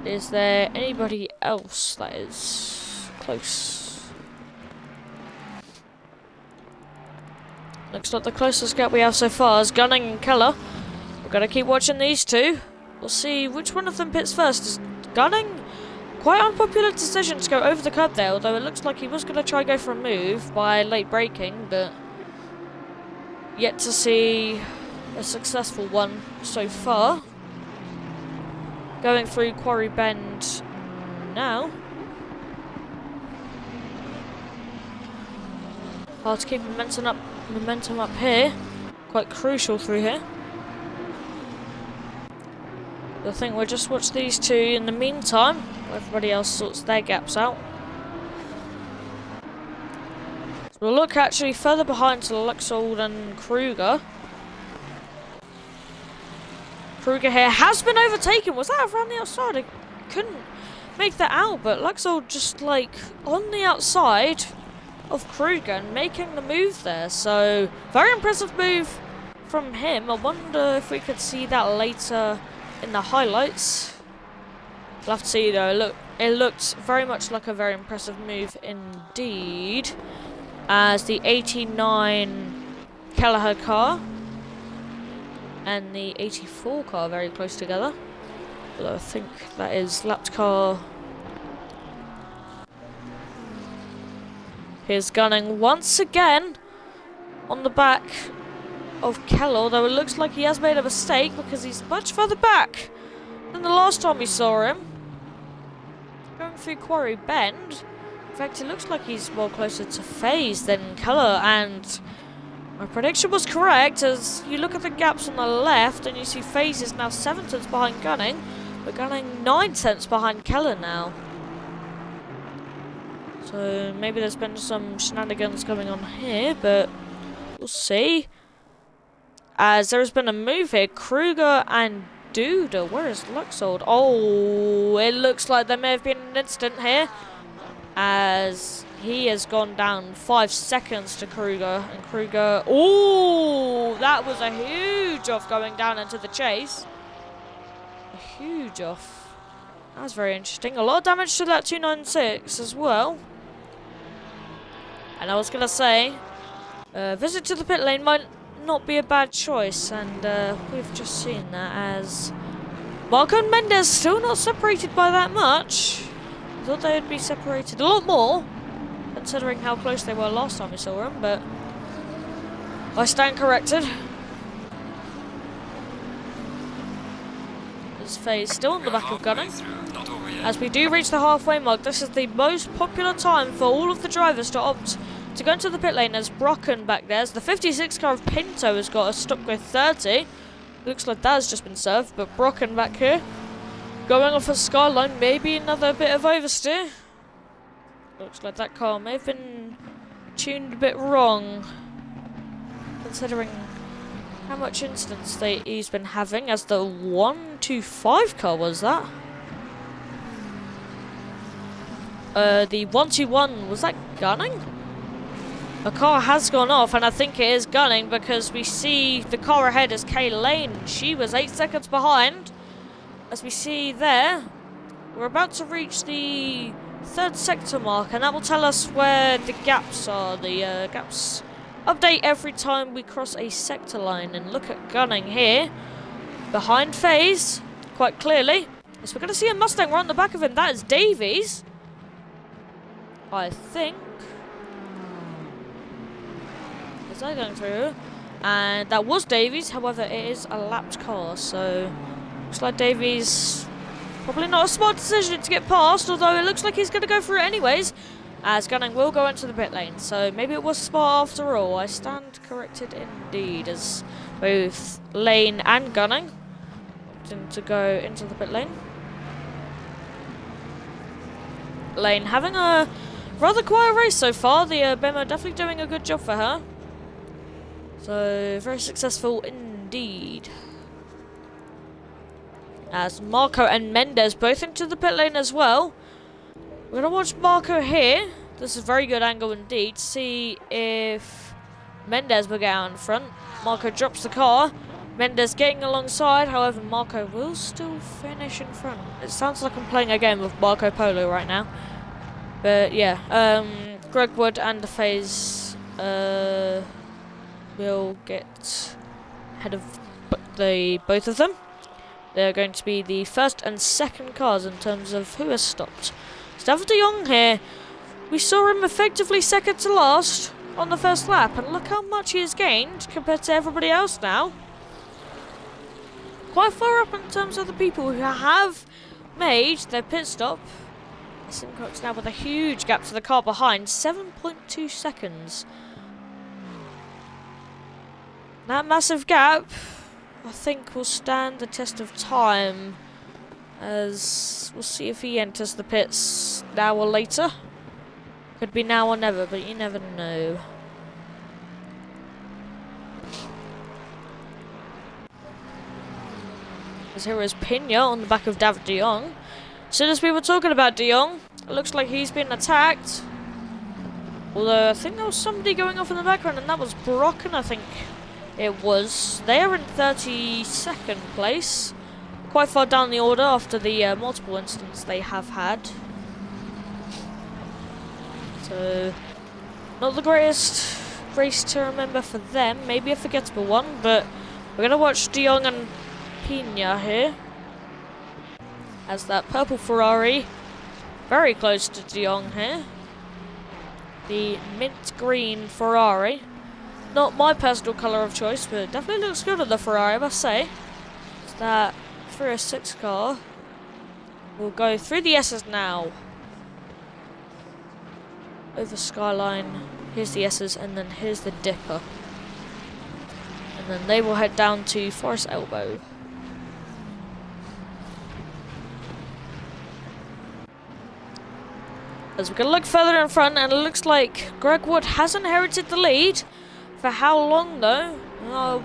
Is there anybody else that is close? Looks like the closest gap we have so far is Gunning and Keller. We're going to keep watching these two. We'll see which one of them pits first. Is Gunning? Quite unpopular decision to go over the curb there, although it looks like he was going to try go for a move by late braking, but yet to see a successful one so far. Going through Quarry Bend now. Hard to keep momentum up here. Quite crucial through here. I think we'll just watch these two in the meantime, while everybody else sorts their gaps out. We'll look actually further behind to Luxold and Kruger. Kruger here has been overtaken. Was that around the outside? I couldn't make that out, but Luxold just like on the outside of Kruger and making the move there. So very impressive move from him. I wonder if we could see that later in the highlights. We'll have to see though. Look, it looked very much like a very impressive move indeed, as the 89 Kelleher car and the 84 car very close together. Although I think that is lapped car. Here's Gunning once again on the back of Keller, although it looks like he has made a mistake because he's much further back than the last time we saw him. Going through Quarry Bend. In fact, it looks like he's more closer to FaZe than Keller, and my prediction was correct, as you look at the gaps on the left and you see FaZe is now 7 tenths behind Gunning, but Gunning 9 tenths behind Keller now. So maybe there's been some shenanigans going on here, but we'll see. As there has been a move here, Kruger and Duda. Where is Luxold? Oh, it looks like there may have been an incident here, as he has gone down 5 seconds to Kruger, and Kruger, oh, that was a huge off going down into the chase. A huge off. That was very interesting. A lot of damage to that 296 as well. And I was going to say, visit to the pit lane might not be a bad choice, and we've just seen that, as Marco and Mendes still not separated by that much. I thought they would be separated a lot more, considering how close they were last time we saw them, but I stand corrected. This FaZe still on the back of Gunning. As we do reach the halfway mark, this is the most popular time for all of the drivers to opt to go into the pit lane, as Brocken back there. As the 56 car of Pinto has got a stop with 30. Looks like that has just been served, but Brocken back here going off a Skyline, maybe another bit of oversteer. Looks like that car may have been tuned a bit wrong, considering how much incidents he's been having, as the 125 car was that. The 121, was that Gunning? A car has gone off, and I think it is Gunning, because we see the car ahead is Kay Lane. She was 8 seconds behind. As we see there, we're about to reach the 3rd sector mark, and that will tell us where the gaps are. The gaps update every time we cross a sector line, and look at Gunning here behind FaZe quite clearly. So we're going to see a Mustang right on the back of him. That is Davies, I think. Is that going through? And that was Davies, however it is a lapped car, so looks like Davies probably not a smart decision to get past, although it looks like he's going to go through it anyways, as Gunning will go into the pit lane. So maybe it was smart after all. I stand corrected indeed, as both Lane and Gunning opted to go into the pit lane. Lane having a rather quiet race so far. The Bemo definitely doing a good job for her. So very successful indeed. As Marco and Mendes both into the pit lane as well. We're going to watch Marco here. This is a very good angle indeed. See if Mendes will get out in front. Marco drops the car. Mendes getting alongside. However, Marco will still finish in front. It sounds like I'm playing a game with Marco Polo right now. But yeah, Greg Wood and the FaZe will get ahead of both of them. They're going to be the 1st and 2nd cars in terms of who has stopped. Stafford de Jong here, we saw him effectively 2nd to last on the 1st lap, and look how much he has gained compared to everybody else now. Quite far up in terms of the people who have made their pit stop. Simcox now with a huge gap to the car behind, 7.2 seconds. That massive gap, I think, will stand the test of time, as we'll see if he enters the pits now or later. Could be now or never, but you never know. As here is Pina on the back of David de Jong. As soon as we were talking about de Jong, it looks like he's been attacked. Although I think there was somebody going off in the background, and that was Brocken, I think it was. They are in 32nd place. Quite far down the order after the multiple incidents they have had. So, not the greatest race to remember for them. Maybe a forgettable one, but we're going to watch de Jong and Pina here. As that purple Ferrari, very close to de Jong here. The mint green Ferrari. Not my personal colour of choice, but it definitely looks good on the Ferrari, I must say. It's that 306 car. We'll go through the S's now. Over Skyline. Here's the S's, and then here's the Dipper. And then they will head down to Forest Elbow. As we're going to look further in front, and it looks like Greg Wood has inherited the lead. For how long, though,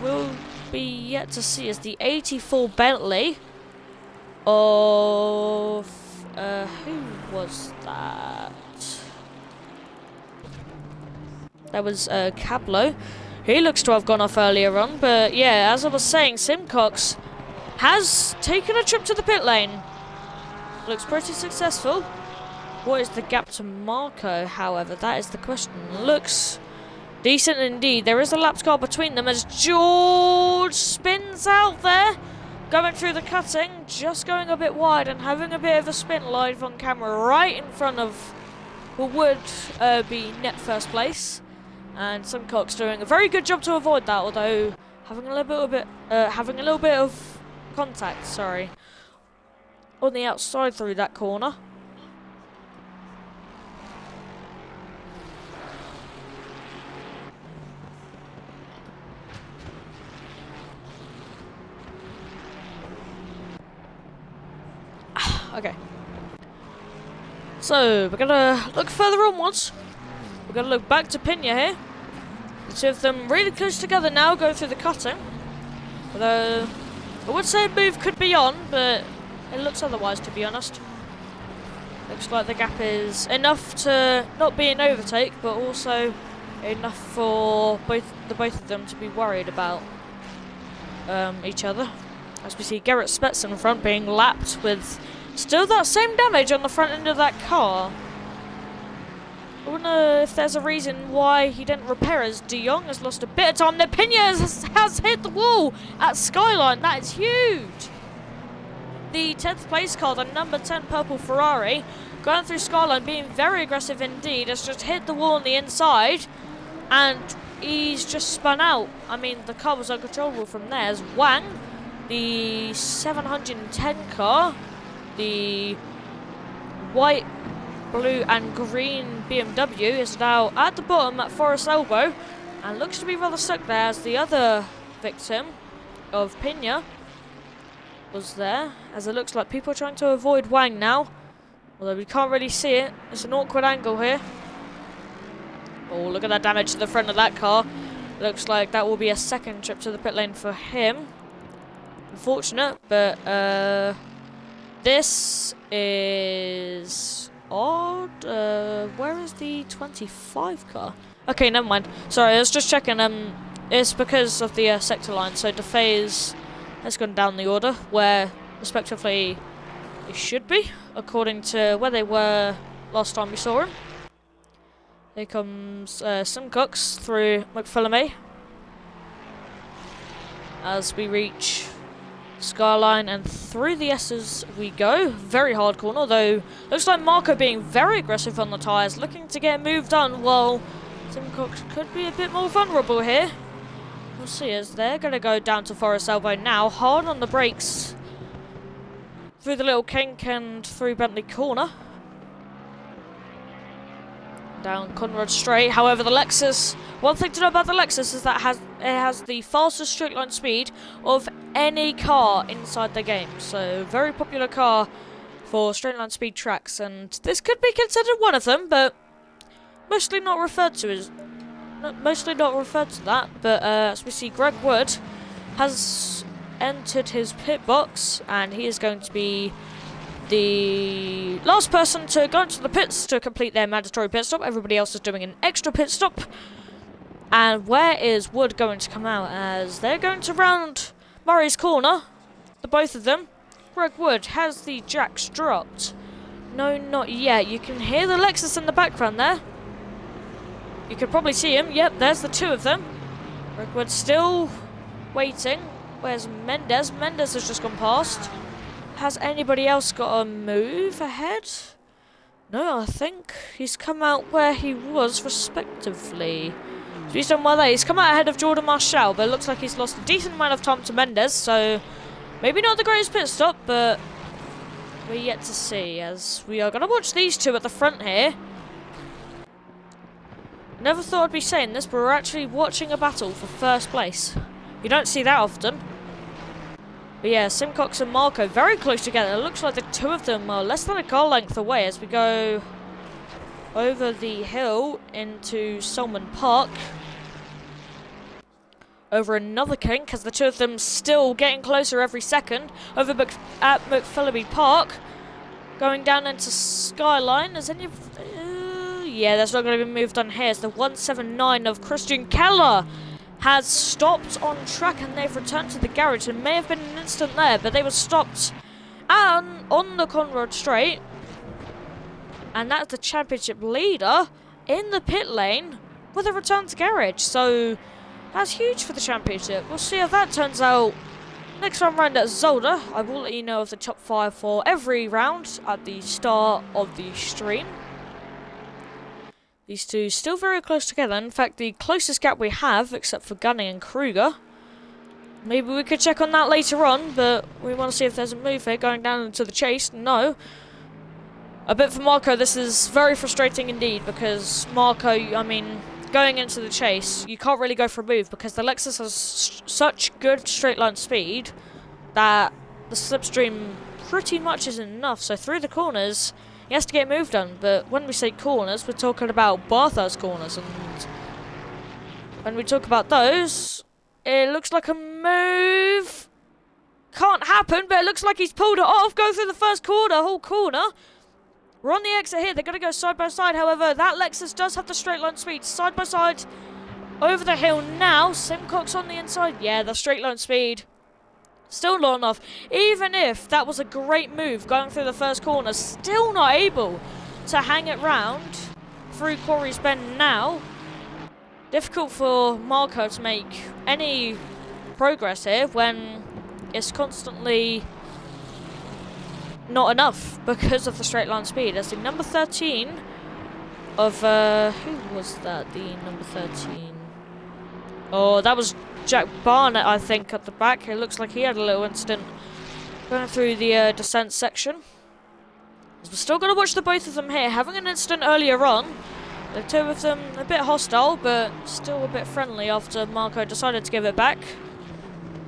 will be yet to see. As the 84 Bentley of... who was that? That was Cablo. He looks to have gone off earlier on, but yeah, as I was saying, Simcox has taken a trip to the pit lane. Looks pretty successful. What is the gap to Marco, however? That is the question. Looks decent indeed. There is a lapped car between them as George spins out there. Going through the cutting, just going a bit wide and having a bit of a spin live on camera right in front of who would be net first place. And Simcox doing a very good job to avoid that, although having a little bit of contact, sorry, on the outside through that corner. Okay. So, we're gonna look further onwards. We're gonna look back to Pina here. The two of them really close together now, going through the cutting. Although, I would say a move could be on, but it looks otherwise, to be honest. Looks like the gap is enough to not be an overtake, but also enough for both of them to be worried about each other. As we see Garrett Spetz in front being lapped with still that same damage on the front end of that car. I wonder if there's a reason why he didn't repair, as de Jong has lost a bit of time. The Pina has hit the wall at Skyline. That is huge. The 10th place car, the number 10 purple Ferrari, going through Skyline, being very aggressive indeed, has just hit the wall on the inside, and he's just spun out. I mean, the car was uncontrollable from there, as Wang, the 710 car, the white, blue and green BMW, is now at the bottom at Forest Elbow and looks to be rather stuck there, as the other victim of Pina was there, as it looks like people are trying to avoid Wang now, although we can't really see it. It's an awkward angle here. Oh, look at that damage to the front of that car. Looks like that will be a second trip to the pit lane for him. Unfortunate, but this is odd. Where is the 25 car? Okay, never mind. Sorry, I was just checking. It's because of the sector line. So DeFaze has gone down the order where, respectively, it should be, according to where they were last time we saw him. Here comes Simcox through McPhillamy as we reach Skyline, and through the S's we go. Very hard corner, though. Looks like Marco being very aggressive on the tyres, looking to get moved on, while Simcox could be a bit more vulnerable here. We'll see, as they're going to go down to Forest Elbow now, hard on the brakes through the little kink and through Bentley corner. Down Conrad Straight. However, the Lexus, one thing to know about the Lexus is that it has the fastest straight line speed of any car inside the game. So, very popular car for straight line speed tracks, and this could be considered one of them, but mostly not referred to that. But as we see, Greg Wood has entered his pit box, and he is going to be the last person to go into the pits to complete their mandatory pit stop. Everybody else is doing an extra pit stop. And where is Wood going to come out? As they're going to round Murray's corner, the both of them. Greg Wood, has the jacks dropped? No, not yet. You can hear the Lexus in the background there. You can probably see him. Yep, there's the two of them. Greg Wood still waiting. Where's Mendes? Mendes has just gone past. Has anybody else got a move ahead? No, I think he's come out where he was respectively. So he's done well there. He's come out ahead of Jordan Marshall, but it looks like he's lost a decent amount of time to Mendes, so maybe not the greatest pit stop, but we're yet to see, as we are going to watch these two at the front here. Never thought I'd be saying this, but we're actually watching a battle for first place. You don't see that often. But yeah, Simcox and Marco very close together. It looks like the two of them are less than a car length away as we go over the hill into Solomon Park. Over another kink, as the two of them still getting closer every second. Over at McPhillippi Park. Going down into Skyline. Is any of... yeah, that's not going to be moved on here. It's the 179 of Christian Keller has stopped on track, and they've returned to the garage. There may have been an instant there, but they were stopped on the Conrad Straight. And that's the championship leader in the pit lane with a return to garage. So that's huge for the championship. We'll see how that turns out next time round at Zolder. I will let you know of the top 5 for every round at the start of the stream. These two still very close together. In fact, the closest gap we have, except for Gunning and Kruger. Maybe we could check on that later on, but we want to see if there's a move here going down into the chase. No. A bit for Marco, this is very frustrating indeed, because Marco, I mean, going into the chase, you can't really go for a move because the Lexus has such good straight line speed that the slipstream pretty much isn't enough. So through the corners, he has to get moved on, but when we say corners, we're talking about Bathurst corners, and when we talk about those, it looks like a move can't happen, but it looks like he's pulled it off. Go through the first corner, whole corner. We're on the exit here. They're going to go side by side. However, that Lexus does have the straight line speed. Side by side over the hill now. Simcox on the inside. Yeah, the straight line speed. Still not enough. Even if that was a great move going through the first corner, still not able to hang it round through Quarry's Bend now. Difficult for Marco to make any progress here when it's constantly not enough because of the straight line speed. As the number 13 of, who was that? The number 13. Oh, that was Jack Barnett, I think, at the back. It looks like he had a little incident going through the descent section. We're still going to watch the both of them here, having an incident earlier on. The two of them a bit hostile, but still a bit friendly after Marco decided to give it back.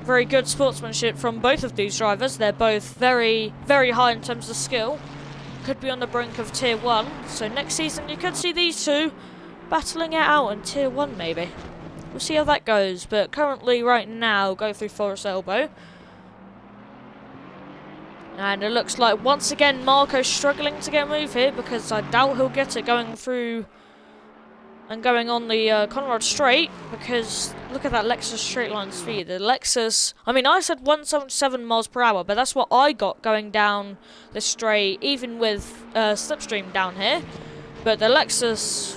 Very good sportsmanship from both of these drivers. They're both very, very high in terms of skill. Could be on the brink of Tier 1. So next season you could see these two battling it out in Tier 1 maybe. We'll see how that goes, but currently, right now, go through Forest Elbow. And it looks like, once again, Marco's struggling to get a move here, because I doubt he'll get it going through and going on the Conrad Straight, because look at that Lexus straight line speed. The Lexus, I mean, I said 177 miles per hour, but that's what I got going down the straight, even with slipstream down here. But the Lexus,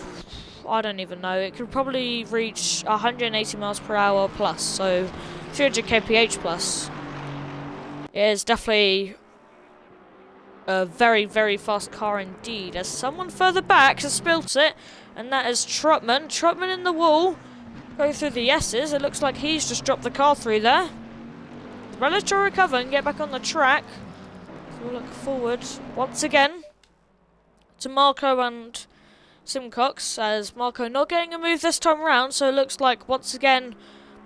I don't even know, it could probably reach 180 miles per hour plus, so 300 kph plus. It is definitely a very, very fast car indeed. As someone further back has spilt it, and that is Trotman. Trotman in the wall, go through the S's. It looks like he's just dropped the car through there. Relish to recover and get back on the track. We'll look forward once again to Marco and Simcox, as Marco not getting a move this time around, so it looks like once again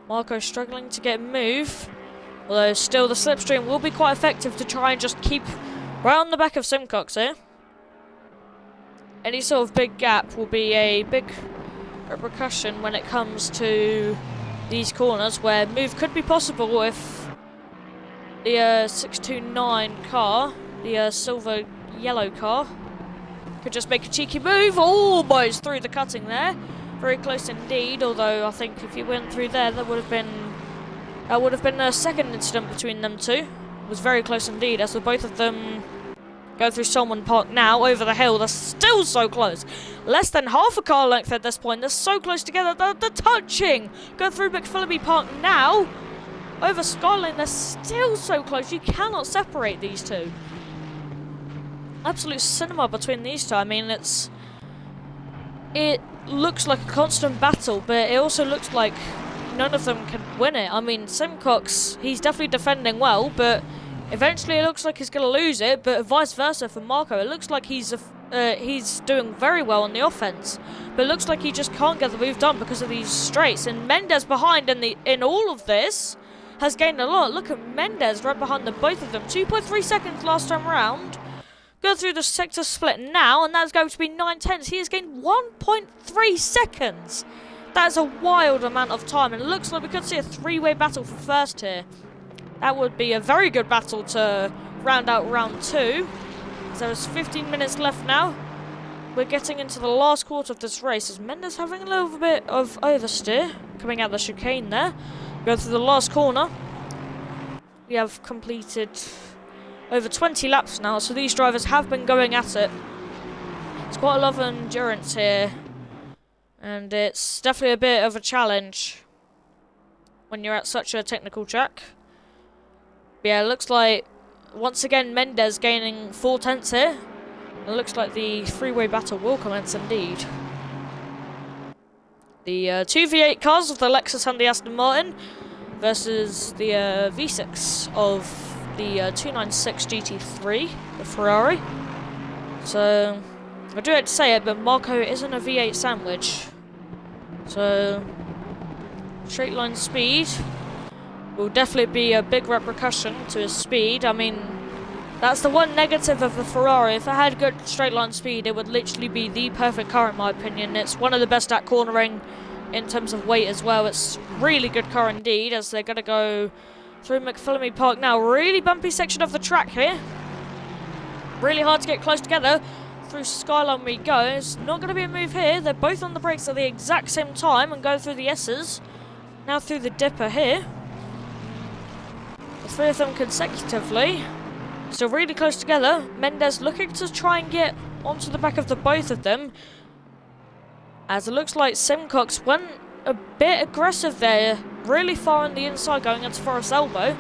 Marco struggling to get a move, although still the slipstream will be quite effective to try and just keep right on the back of Simcox here. Any sort of big gap will be a big repercussion when it comes to these corners, where move could be possible if the 629 car, the silver yellow car, could just make a cheeky move, almost through the cutting there. Very close indeed, although I think if you went through there, that would have been a second incident between them two. It was very close indeed, as with both of them go through Salmon Park now, over the hill. They're still so close. Less than half a car length at this point. They're so close together. They're touching. Go through McPhillamy Park now. Over Skyline, they're still so close. You cannot separate these two. Absolute cinema between these two. I mean, it looks like a constant battle, but it also looks like none of them can win it. I mean, Simcox, he's definitely defending well, but eventually it looks like he's going to lose it, but vice versa for Marco. It looks like he's doing very well on the offense, but it looks like he just can't get the move done because of these straights. And Mendes behind in all of this has gained a lot. Look at Mendes right behind the both of them. 2.3 seconds last time round. Go through the sector split now, and that's going to be 9/10. He has gained 1.3 seconds. That is a wild amount of time, and it looks like we could see a three-way battle for first here. That would be a very good battle to round out round two. So there's 15 minutes left now. We're getting into the last quarter of this race. Is Mendes having a little bit of oversteer coming out the chicane there? Go through the last corner. We have completed over 20 laps now, so these drivers have been going at it. It's quite a lot of endurance here, and it's definitely a bit of a challenge when you're at such a technical track. But yeah, it looks like once again Mendes gaining 4/10 here. It looks like the three-way battle will commence indeed. The two V8 cars of the Lexus and the Aston Martin versus the V6 of the 296 GT3, the Ferrari. So, I do hate to say it, but Marco isn't a V8 sandwich. So, straight line speed will definitely be a big repercussion to his speed. I mean, that's the one negative of the Ferrari. If it had good straight line speed, it would literally be the perfect car in my opinion. It's one of the best at cornering in terms of weight as well. It's really good car indeed, as they're going to go through McPhillamy Park now. Really bumpy section of the track here. Really hard to get close together. Through Skyline we go. It's not going to be a move here. They're both on the brakes at the exact same time and go through the S's. Now through the dipper here. The three of them consecutively. Still really close together. Mendes looking to try and get onto the back of the both of them, as it looks like Simcox went a bit aggressive there, really far on the inside going into Forrest's elbow.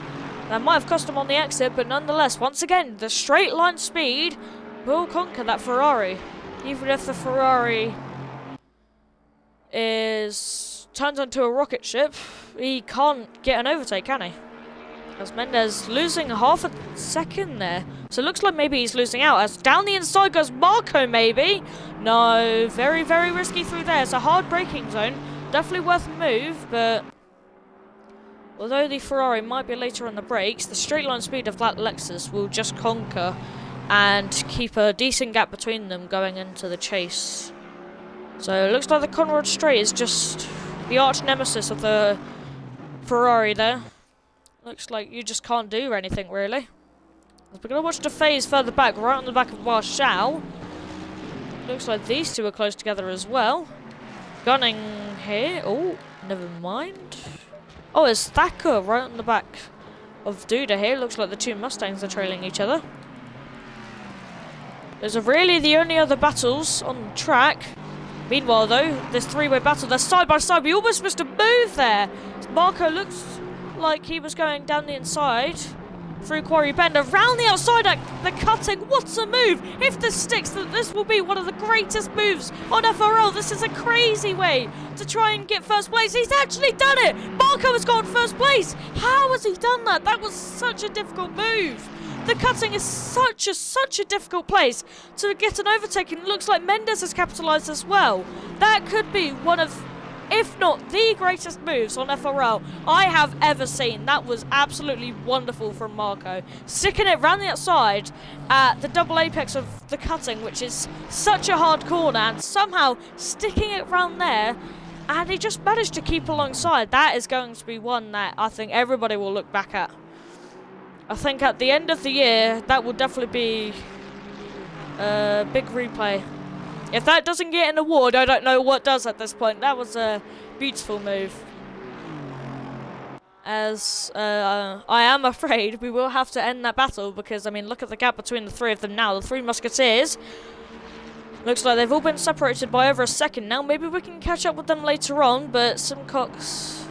That might have cost him on the exit, but nonetheless, once again, the straight line speed will conquer that Ferrari. Even if the Ferrari turns into a rocket ship, he can't get an overtake, can he? As Mendes losing half a second there. So it looks like maybe he's losing out, as down the inside goes Marco maybe. No, very, very risky through there. It's a hard braking zone. Definitely worth a move, but although the Ferrari might be later on the brakes, the straight line speed of that Lexus will just conquer and keep a decent gap between them going into the chase. So it looks like the Conrad Straight is just the arch nemesis of the Ferrari there. Looks like you just can't do anything really. We're going to watch the phase further back, right on the back of Marshall. Looks like these two are close together as well. Gunning here. Oh, never mind. Oh, it's Thacker right on the back of Duda here. Looks like the two Mustangs are trailing each other. Those are really the only other battles on the track. Meanwhile, though, this three-way battle, they're side by side. We almost missed a move there. Marco looks like he was going down the inside through Quarry Bend, around the outside at the cutting. What's a move? If this sticks, this will be one of the greatest moves on FRL. This is a crazy way to try and get first place. He's actually done it. Marco has got first place. How has he done that? That was such a difficult move. The cutting is such a difficult place to get an overtake, and it looks like Mendes has capitalised as well. That could be one of, if not the greatest moves on FRL I have ever seen. That was absolutely wonderful from Marco. Sticking it round the outside at the double apex of the cutting, which is such a hard corner, and somehow sticking it round there, and he just managed to keep alongside. That is going to be one that I think everybody will look back at. I think at the end of the year, that will definitely be a big replay. If that doesn't get an award, I don't know what does at this point. That was a beautiful move. As I am afraid we will have to end that battle because, I mean, look at the gap between the three of them now. The three musketeers. Looks like they've all been separated by over a second now. Maybe we can catch up with them later on, but Simcox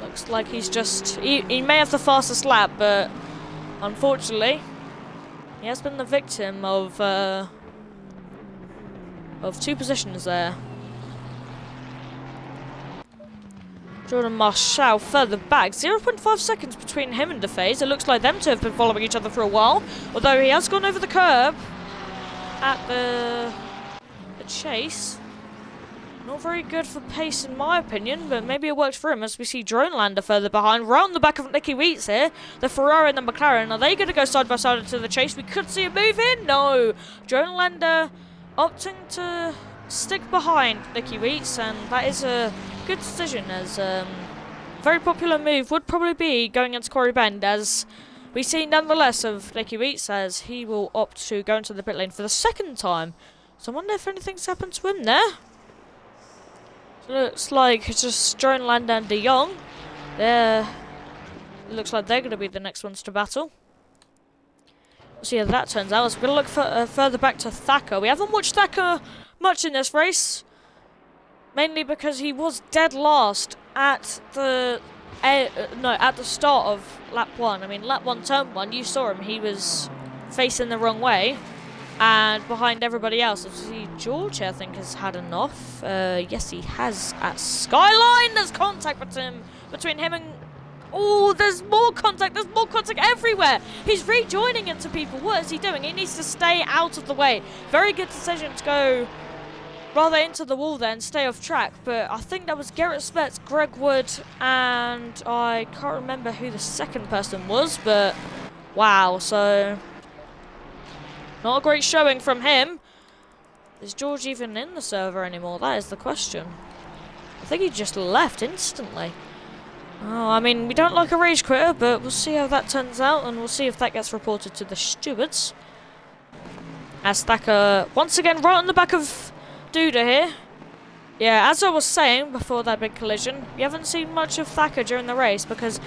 looks like he's just... He may have the fastest lap, but unfortunately, he has been the victim of two positions there. Jordan Marshall further back. 0.5 seconds between him and DeFaze. It looks like them two have been following each other for a while. Although he has gone over the curb at the chase. Not very good for pace in my opinion, but maybe it worked for him as we see Drone Lander further behind. Round the back of Nicky Wheats here. The Ferrari and the McLaren. Are they going to go side by side into the chase? We could see a move in. No. Drone Lander opting to stick behind Nicky Wheats, and that is a good decision, as very popular move would probably be going into Quarry Bend, as we see nonetheless of Nicky Wheats, as he will opt to go into the pit lane for the second time. So I wonder if anything's happened to him there. So looks like it's just Drone Lander and De Jong. It looks like they're going to be the next ones to battle. We'll see how that turns out. So we're going to look further back to Thacker. We haven't watched Thacker much in this race, mainly because he was dead last at the start of lap 1. I mean, lap 1, turn 1, you saw him. He was facing the wrong way and behind everybody else. See, George, I think, has had enough. Yes, he has at Skyline. There's contact between him and... Oh, there's more contact. There's more contact everywhere. He's rejoining into people. What is he doing? He needs to stay out of the way. Very good decision to go rather into the wall then, stay off track. But I think that was Garrett Spetz, Greg Wood, and I can't remember who the second person was, but wow. So not a great showing from him. Is George even in the server anymore? That is the question. I think he just left instantly. Oh, I mean, we don't like a rage quitter, but we'll see how that turns out, and we'll see if that gets reported to the stewards. As Thacker, once again, right on the back of Duda here. Yeah, as I was saying before that big collision, we haven't seen much of Thacker during the race, because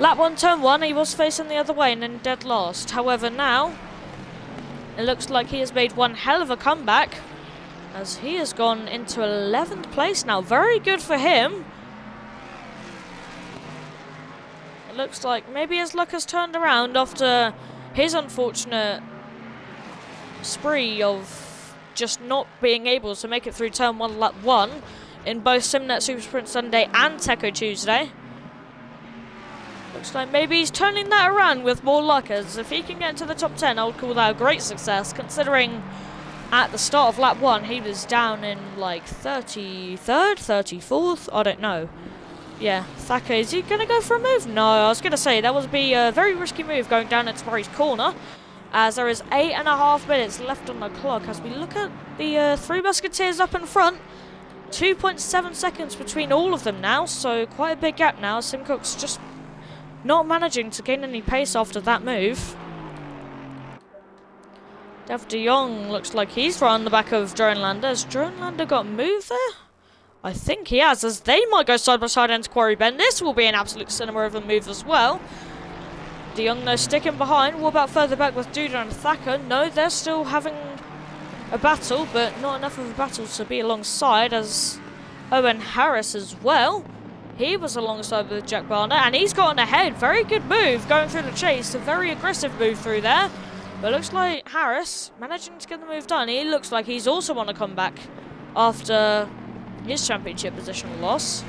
lap 1, turn 1, he was facing the other way and then dead last. However, now, it looks like he has made one hell of a comeback, as he has gone into 11th place now. Very good for him. Looks like maybe his luck has turned around after his unfortunate spree of just not being able to make it through turn 1, lap 1 in both SimNet Super Sprint Sunday and Teco Tuesday. Looks like maybe he's turning that around with more luck, as if he can get into the top 10, I would call that a great success, considering at the start of lap 1 he was down in like 33rd, 34th, I don't know. Yeah, Thacker, is he going to go for a move? No, I was going to say, that would be a very risky move going down into Murray's corner, as there is 8.5 minutes left on the clock. As we look at the three musketeers up in front, 2.7 seconds between all of them now, so quite a big gap now. Simcox just not managing to gain any pace after that move. Dev de Jong looks like he's right on the back of Drone Lander. Has Drone Lander got a move there? I think he has, as they might go side by side into Quarry Bend. This will be an absolute cinema of a move as well. De Jong, though, sticking behind. What about further back with Duda and Thacker? No, they're still having a battle, but not enough of a battle to be alongside, as Owen Harris as well. He was alongside with Jack Barner, and he's gotten ahead. Very good move going through the chase. A very aggressive move through there. But looks like Harris managing to get the move done. He looks like he's also on a comeback after his championship position loss,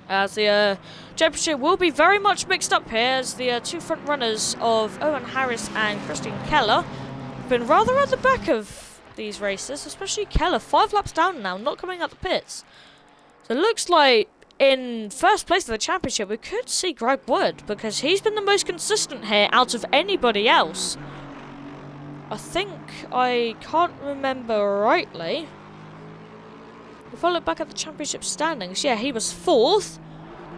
as the championship will be very much mixed up here, as the two front runners of Owen Harris and Christian Keller have been rather at the back of these races, especially Keller, 5 laps down now, not coming out the pits. So it looks like in first place of the championship we could see Greg Wood, because he's been the most consistent here out of anybody else. I think, I can't remember rightly, if I look back at the championship standings, yeah, he was 4th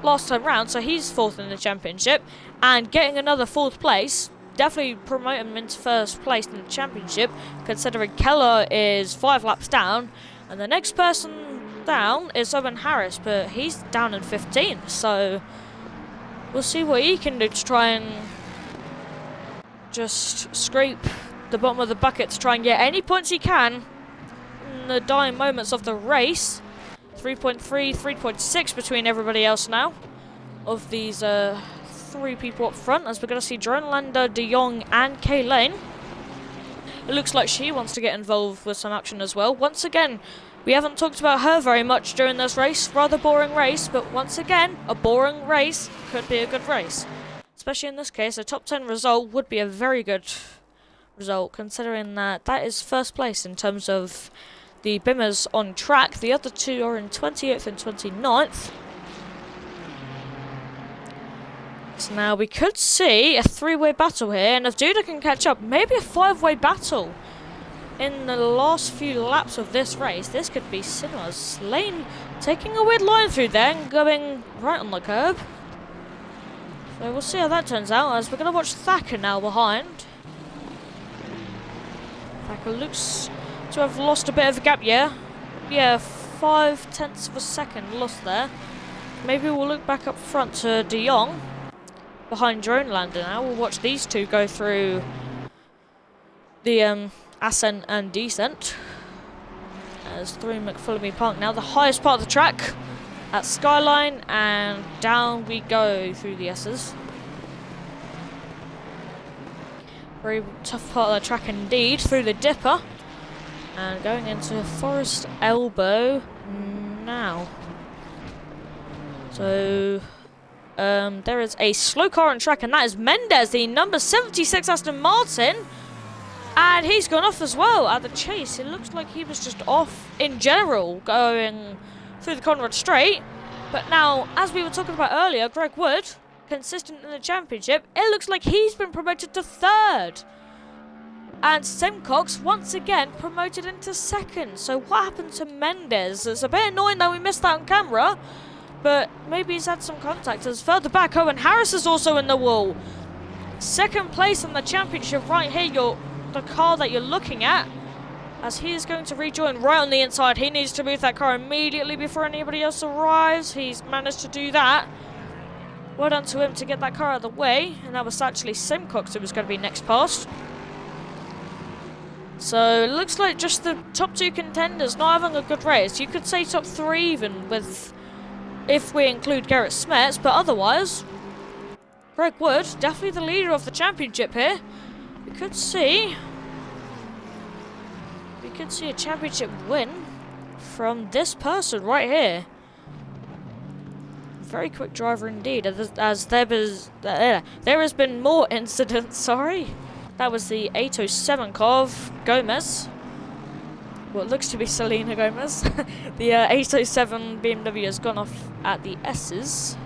last time round, so he's 4th in the championship. and getting another 4th place. Definitely promote him into 1st place in the championship, considering Keller is 5 laps down, and the next person down is Owen Harris, but he's down in 15th, so we'll see what he can do to try and just scrape the bottom of the bucket to try and get any points he can in the dying moments of the race. 3.3, 3.6 between everybody else now of these 3 people up front, as we're going to see Dronelander, De Jong and Kay Lane. It looks like she wants to get involved with some action as well. Once again, we haven't talked about her very much during this race. Rather boring race, but once again, a boring race could be a good race. Especially in this case, a top 10 result would be a very good result, considering that that is 1st place in terms of the Bimmers on track. The other 2 are in 28th and 29th. So now we could see a 3-way battle here, and if Duda can catch up, maybe a 5-way battle in the last few laps of this race. This could be similar. Lane taking a weird line through there and going right on the curb. So we'll see how that turns out, as we're going to watch Thacker now behind. Thacker looks to have lost a bit of a gap, yeah, 0.5 of a second lost there. Maybe we'll look back up front to De Jong behind Dronelander now. We'll watch these 2 go through the ascent and descent as through McPhillamy Park now, the highest part of the track at Skyline, and down we go through the S's. Very tough part of the track indeed, through the Dipper and going into Forest Elbow now. So there is a slow car on track, and that is Mendes, the number 76 Aston Martin. And he's gone off as well at the chase. It looks like he was just off in general going through the Conrad Straight. But now, as we were talking about earlier, Greg Wood, consistent in the championship, it looks like he's been promoted to 3rd. And Simcox, once again, promoted into 2nd. So what happened to Mendes? It's a bit annoying that we missed that on camera, but maybe he's had some contact. As further back, Owen Harris is also in the wall. 2nd place in the championship right here. The car that you're looking at, as he is going to rejoin right on the inside. He needs to move that car immediately before anybody else arrives. He's managed to do that. Well done to him to get that car out of the way, and that was actually Simcox who was going to be next past. So it looks like just the top 2 contenders not having a good race. You could say top 3 even, with if we include Garrett Smets, but otherwise Greg Wood definitely the leader of the championship here. We could see a championship win from this person right here. Very quick driver indeed, as there has been more incidents, sorry. That was the 807 car of Gomez. What looks to be Selena Gomez. The 807 BMW has gone off at the S's.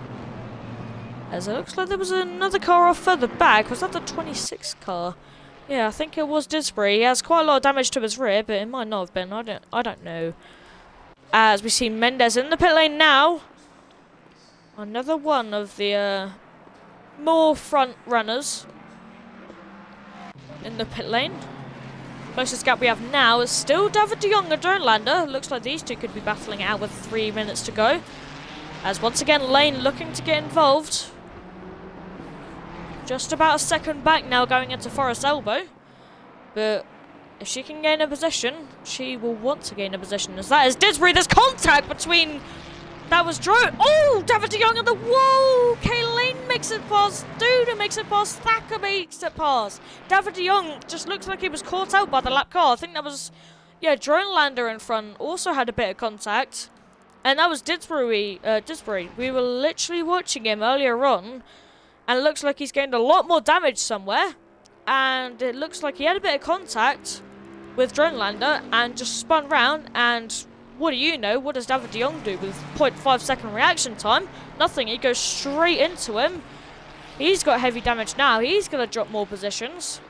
As it looks like there was another car off further back. Was that the 26 car? Yeah, I think it was Disbury. He has quite a lot of damage to his rear, but it might not have been. I don't know. As we see Mendes in the pit lane now. Another one of the more front runners in the pit lane. Closest gap we have now is still David de Jong and Dronelander. Looks like these 2 could be battling it out with 3 minutes to go. As once again, Lane looking to get involved. Just about a second back now going into Forest Elbow. But if she can gain a position, she will want to gain a position. As that is Disbury, there's contact between... That was Drew. Oh, David de Jong on the wall. Kay Lane makes it past. Duda makes it past. Thacker makes it past. David de Jong just looks like he was caught out by the lap car. I think that was... Yeah, Dronelander in front also had a bit of contact. And that was Disbury. We were literally watching him earlier on. And it looks like he's gained a lot more damage somewhere. And it looks like he had a bit of contact with Dronelander and just spun round. And what do you know? What does David de Jong do with 0.5 second reaction time? Nothing. He goes straight into him. He's got heavy damage now. He's going to drop more positions.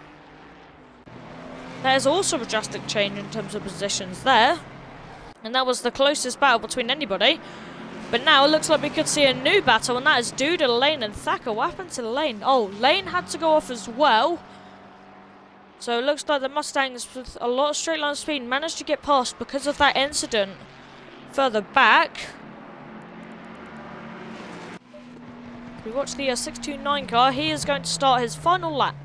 There's also a drastic change in terms of positions there. And that was the closest battle between anybody. But now it looks like we could see a new battle, and that is Duda, Lane, and Thacker. What happened to Lane? Oh, Lane had to go off as well. So it looks like the Mustangs, with a lot of straight line speed, managed to get past because of that incident further back. We watch the 629 car. He is going to start his final lap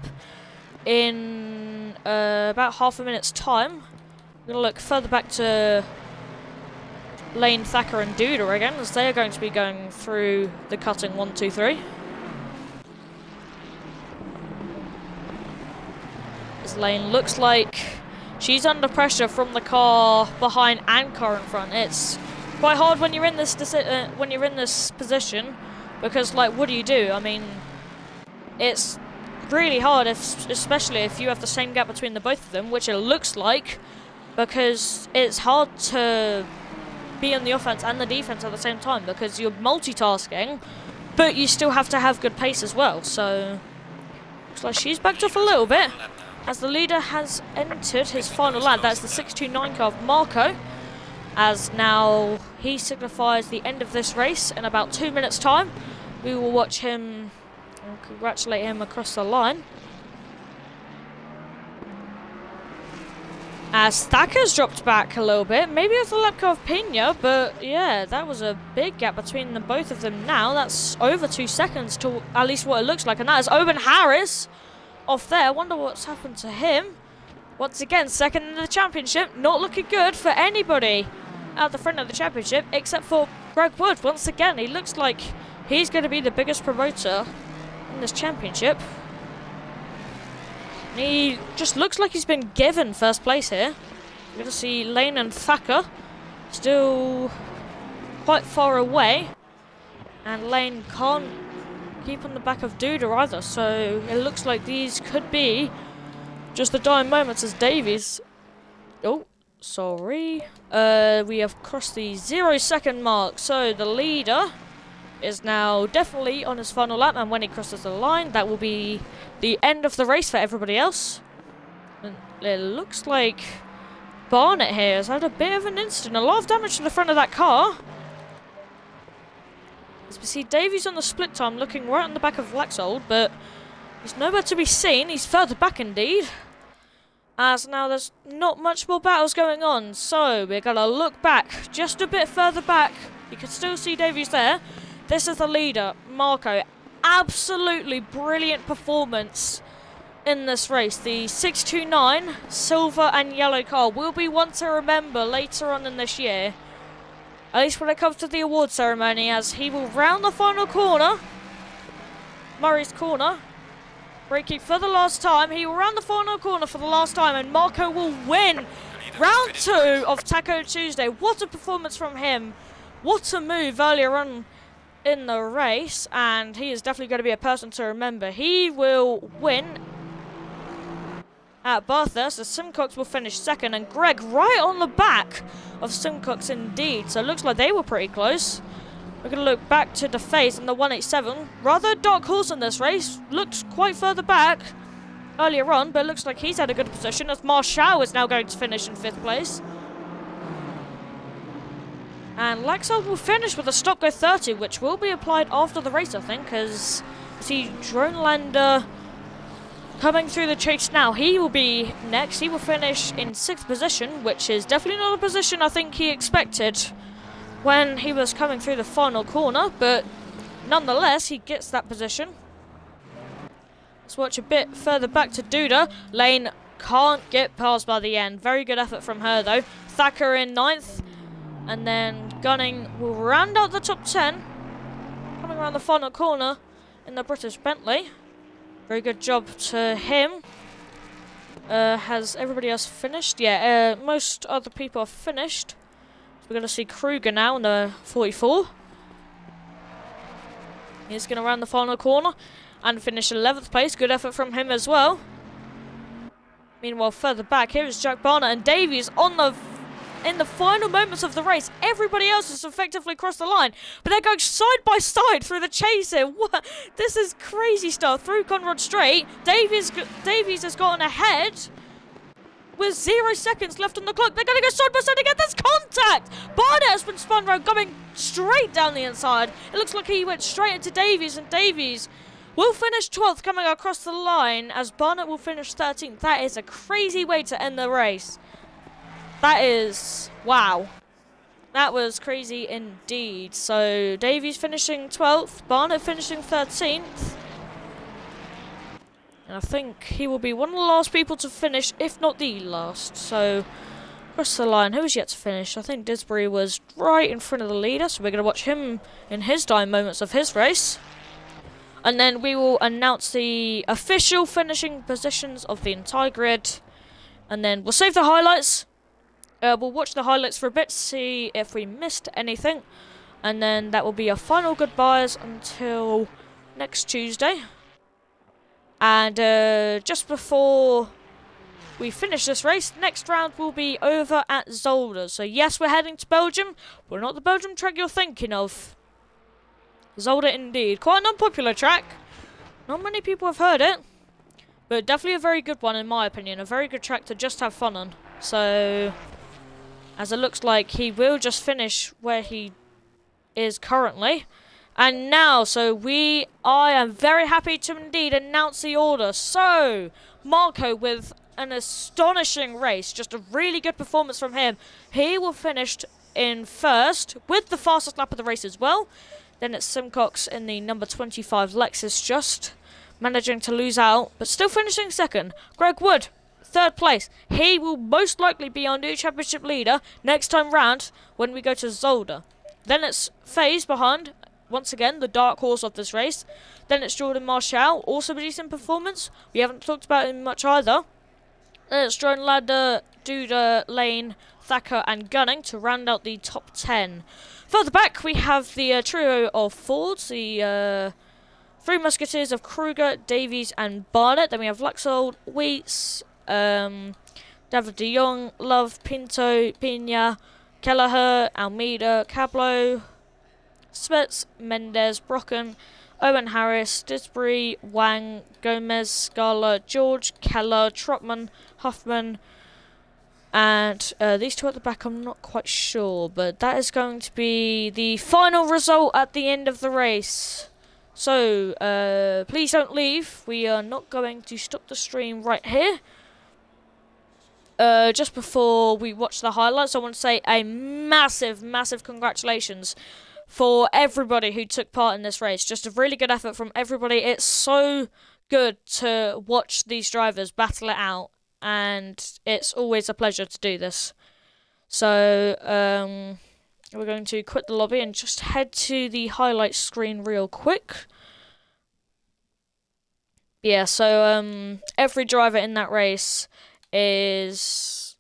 in about half a minute's time. We're going to look further back to Lane, Thacker, and Duda again, as they are going to be going through the cutting 1, 2, 3. As Lane looks like she's under pressure from the car behind and car in front. It's quite hard when you're in this position, because like, what do? I mean, it's really hard, especially if you have the same gap between the both of them, which it looks like, because it's hard to be on the offense and the defense at the same time, because you're multitasking, but you still have to have good pace as well. So looks like she's backed off a little bit as the leader has entered his final lap. That's the 629 car of Marco, as now he signifies the end of this race in about 2 minutes time. We will watch him and congratulate him across the line. As Thacker's dropped back a little bit, maybe with the lap car of Pena, but yeah, that was a big gap between the both of them now. That's over 2 seconds to at least what it looks like, and that is Owen Harris off there. I wonder what's happened to him. Once again, second in the championship, not looking good for anybody at the front of the championship, except for Greg Wood. Once again, he looks like he's going to be the biggest promoter in this championship. He just looks like he's been given first place here. We're going to see Lane and Thacker still quite far away. And Lane can't keep on the back of Duda either. So it looks like these could be just the dying moments as Davies... Oh, sorry. We have crossed the 0 second mark. So the leader is now definitely on his final lap, and when he crosses the line, that will be the end of the race for everybody else. And it looks like Barnett here has had a bit of an incident, a lot of damage to the front of that car. As we see Davies on the split time looking right on the back of Laxold, but he's nowhere to be seen. He's further back indeed, as now there's not much more battles going on. So we're going to look back just a bit further back. You can still see Davies there. This is the leader, Marco. Absolutely brilliant performance in this race. The 629 silver and yellow car will be one to remember later on in this year, at least when it comes to the award ceremony, as he will round the final corner, Murray's corner, braking for the last time. He will round the final corner for the last time, and Marco will win round 2 of Tacos Tuesday. What a performance from him. What a move earlier on in the race, and he is definitely going to be a person to remember. He will win at Bathurst, as Simcox will finish second, and Greg right on the back of Simcox indeed. So it looks like they were pretty close. We're going to look back to the face in the 187. Rather a dark horse in this race. Looked quite further back earlier on, but it looks like he's had a good position, as Marshall is now going to finish in 5th place. And Laxold will finish with a stop go 30, which will be applied after the race, I think, as you see Dronelander coming through the chase now. He will be next. He will finish in 6th position, which is definitely not a position I think he expected when he was coming through the final corner, but nonetheless, he gets that position. Let's watch a bit further back to Duda. Lane can't get past by the end. Very good effort from her, though. Thacker in 9th. And then Gunning will round out the top 10. Coming around the final corner in the British Bentley. Very good job to him. Has everybody else finished? Yeah, most other people are finished. So we're going to see Kruger now in the 44. He's going to round the final corner and finish 11th place. Good effort from him as well. Meanwhile, further back, here is Jack Barnett and Davies in the final moments of the race. Everybody else has effectively crossed the line, but they're going side by side through the chase here. What? This is crazy stuff. Through Conrad Straight, Davies has gotten ahead with 0 seconds left on the clock. They're going to go side by side again. There's contact. Barnett has been spun round, going straight down the inside. It looks like he went straight into Davies, and Davies will finish 12th coming across the line as Barnett will finish 13th. That is a crazy way to end the race. That is, wow. That was crazy indeed. So Davies finishing 12th, Barnett finishing 13th. And I think he will be one of the last people to finish, if not the last. So across the line, who was yet to finish? I think Disbury was right in front of the leader, so we're going to watch him in his dying moments of his race. And then we will announce the official finishing positions of the entire grid. And then we'll save the highlights. We'll watch the highlights for a bit to see if we missed anything. And then that will be our final goodbyes until next Tuesday. And just before we finish this race, next round will be over at Zolder. So yes, we're heading to Belgium. We're not the Belgium track you're thinking of. Zolder indeed. Quite an unpopular track. Not many people have heard it. But definitely a very good one in my opinion. A very good track to just have fun on. So as it looks like he will just finish where he is currently. And now, I am very happy to indeed announce the order. So, Marco with an astonishing race, just a really good performance from him. He will finish in first with the fastest lap of the race as well. Then it's Simcox in the number 25 Lexus, just managing to lose out, but still finishing second. Greg Wood, third place. He will most likely be our new championship leader next time round when we go to Zolder. Then it's FaZe behind, once again, the dark horse of this race. Then it's Jordan Marshall, also a decent performance. We haven't talked about him much either. Then it's Jordan Ladder, Duda, Lane, Thacker and Gunning to round out the top 10. Further back, we have the trio of Fords, the Three Musketeers of Kruger, Davies and Barnett. Then we have Luxold, Wheats, David de Jong, Love, Pinto, Pina, Kelleher, Almeida, Cablo, Spets, Mendez, Brocken, Owen Harris, Disbury, Wang, Gomez, Scala, George, Keller, Trotman, Huffman, and these two at the back I'm not quite sure, but that is going to be the final result at the end of the race. So, please don't leave. We are not going to stop the stream right here. Just before we watch the highlights, I want to say a massive, massive congratulations for everybody who took part in this race. Just a really good effort from everybody. It's so good to watch these drivers battle it out, and it's always a pleasure to do this. So, we're going to quit the lobby and just head to the highlights screen real quick. Yeah, so every driver in that race is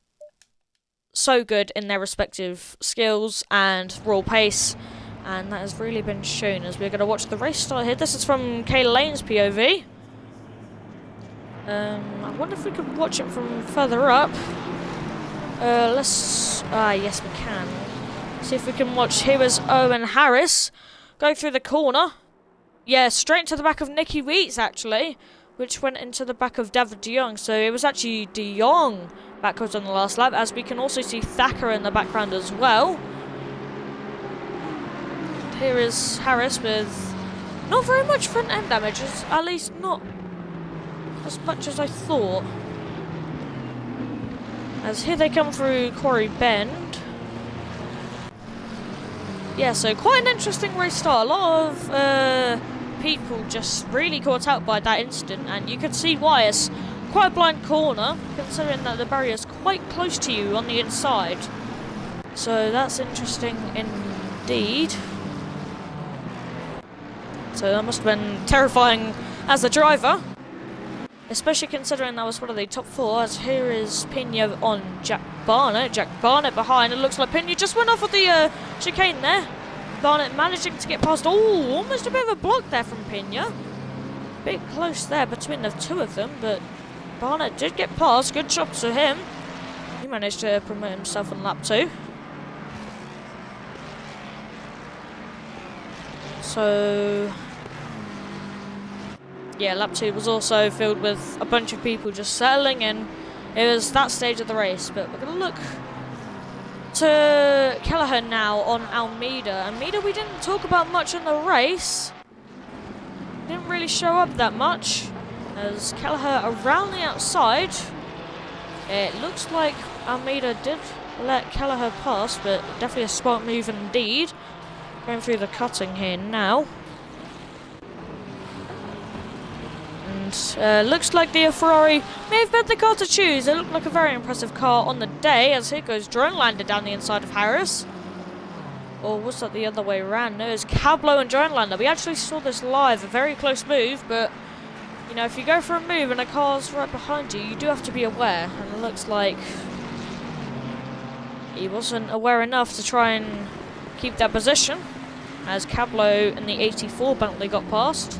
so good in their respective skills and raw pace, and that has really been shown as we're going to watch the race start here. This is from Kayla Lane's POV. I wonder if we could watch it from further up. Yes we can. See if we can watch. Here is Owen Harris go through the corner. Yeah, straight to the back of Nicky Wheats actually, which went into the back of David de Jong. So it was actually de Jong backwards on the last lap, as we can also see Thacker in the background as well. Here is Harris with not very much front end damage, at least not as much as I thought. As here they come through Quarry Bend. Yeah, so quite an interesting race start. A lot of people just really caught out by that incident, and you can see why. It's quite a blind corner, considering that the barrier is quite close to you on the inside. So that's interesting indeed. So that must have been terrifying as a driver, especially considering that was one of the top four. As here is Pena on Jack Barnett. Jack Barnett behind. It looks like Pena just went off of the chicane there. Barnett managing to get past. Oh, almost a bit of a block there from Pena. Bit close there between the two of them, but Barnett did get past. Good job to him. He managed to promote himself on lap 2. So yeah, lap 2 was also filled with a bunch of people just settling in it was that stage of the race. But we're going to look to Kelleher now on Almeida. Almeida we didn't talk about much in the race. Didn't really show up that much. As Kelleher around the outside. It looks like Almeida did let Kelleher pass, but definitely a smart move indeed. Going through the cutting here now. And looks like the Ferrari may have been the car to choose. It looked like a very impressive car on the day, as here goes Drone Lander down the inside of Harris. Or was that the other way around? No, it's Cablo and Drone Lander. We actually saw this live, a very close move, but you know, if you go for a move and a car's right behind you, you do have to be aware. And it looks like he wasn't aware enough to try and keep that position, as Cablo and the 84 Bentley got past.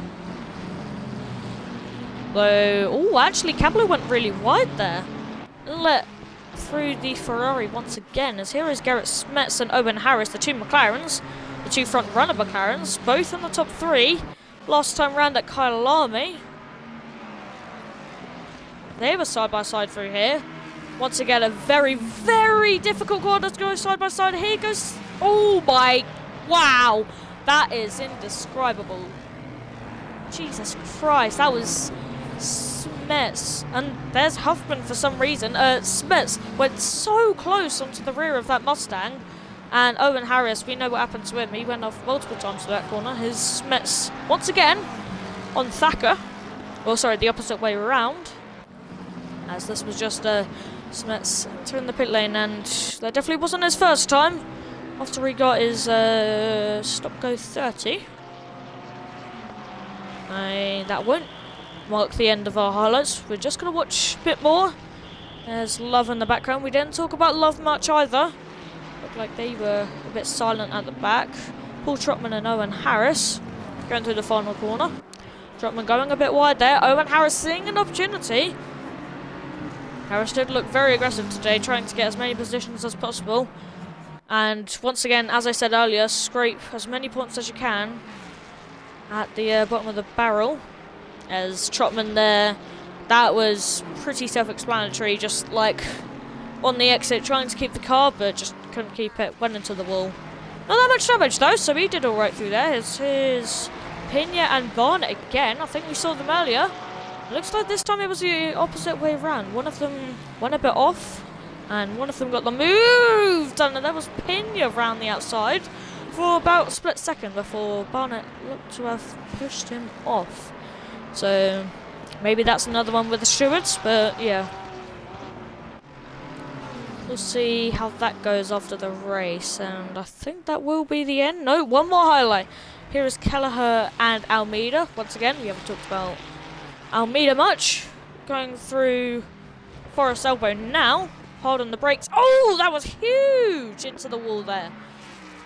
Though, oh, actually, Cablo went really wide there. Let through the Ferrari once again, as here is Garrett Smets and Owen Harris, the two McLarens, the two front runner McLarens, both in the top three. Last time round at Kyalami. They were side by side through here. Once again, a very, very difficult corner to go side by side. Here goes, oh my, wow, that is indescribable. Jesus Christ, that was Smets, and there's Huffman for some reason. Smets went so close onto the rear of that Mustang, and Owen Harris, we know what happened to him. He went off multiple times to that corner. His Smets once again on Thacker. Well, sorry, the opposite way around, as this was just Smets entering the pit lane, and that definitely wasn't his first time. After he got his stop-go 30. That won't mark the end of our highlights. We're just going to watch a bit more. There's Love in the background. We didn't talk about Love much either. Looked like they were a bit silent at the back. Paul Trotman and Owen Harris going through the final corner. Trotman going a bit wide there. Owen Harris seeing an opportunity. Harris did look very aggressive today, trying to get as many positions as possible. And once again, as I said earlier, scrape as many points as you can at the bottom of the barrel. As Trotman there, that was pretty self-explanatory, just like on the exit trying to keep the car, but just couldn't keep it, went into the wall. Not that much damage though, so he did alright through there. Here's Pena and Barnett again. I think we saw them earlier. Looks like this time it was the opposite way around. One of them went a bit off, and one of them got the move done, and that was Pena around the outside for about a split second before Barnett looked to have pushed him off. So maybe that's another one with the stewards, but yeah. We'll see how that goes after the race, and I think that will be the end. No, one more highlight. Here is Kelleher and Almeida. Once again, we haven't talked about Almeida much. Going through Forest Elbow now. Hard on the brakes. Oh, that was huge into the wall there.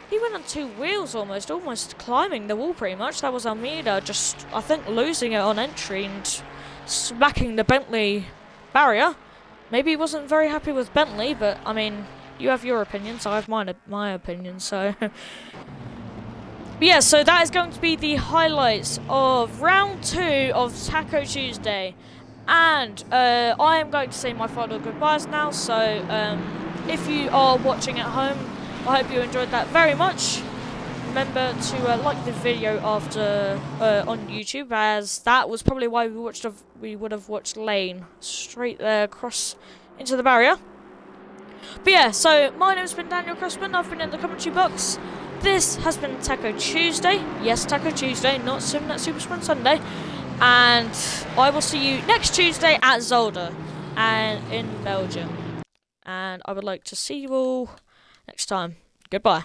He went on two wheels almost climbing the wall pretty much. That was Almeida just, I think, losing it on entry and smacking the Bentley barrier. Maybe he wasn't very happy with Bentley, but, I mean, you have your opinion, so I have my opinion, so... But yeah, so that is going to be the highlights of round 2 of Taco Tuesday. And I am going to say my final goodbyes now, so if you are watching at home, I hope you enjoyed that very much. Remember to like the video after on YouTube, as that was probably why we would have watched Lane straight there across into the barrier. But yeah, so my name's been Daniel Crossman. I've been in the commentary box. This has been Taco Tuesday. Yes, Taco Tuesday, not Simnet Super Sprint Sunday. And I will see you next Tuesday at Zolder and in Belgium. And I would like to see you all next time. Goodbye.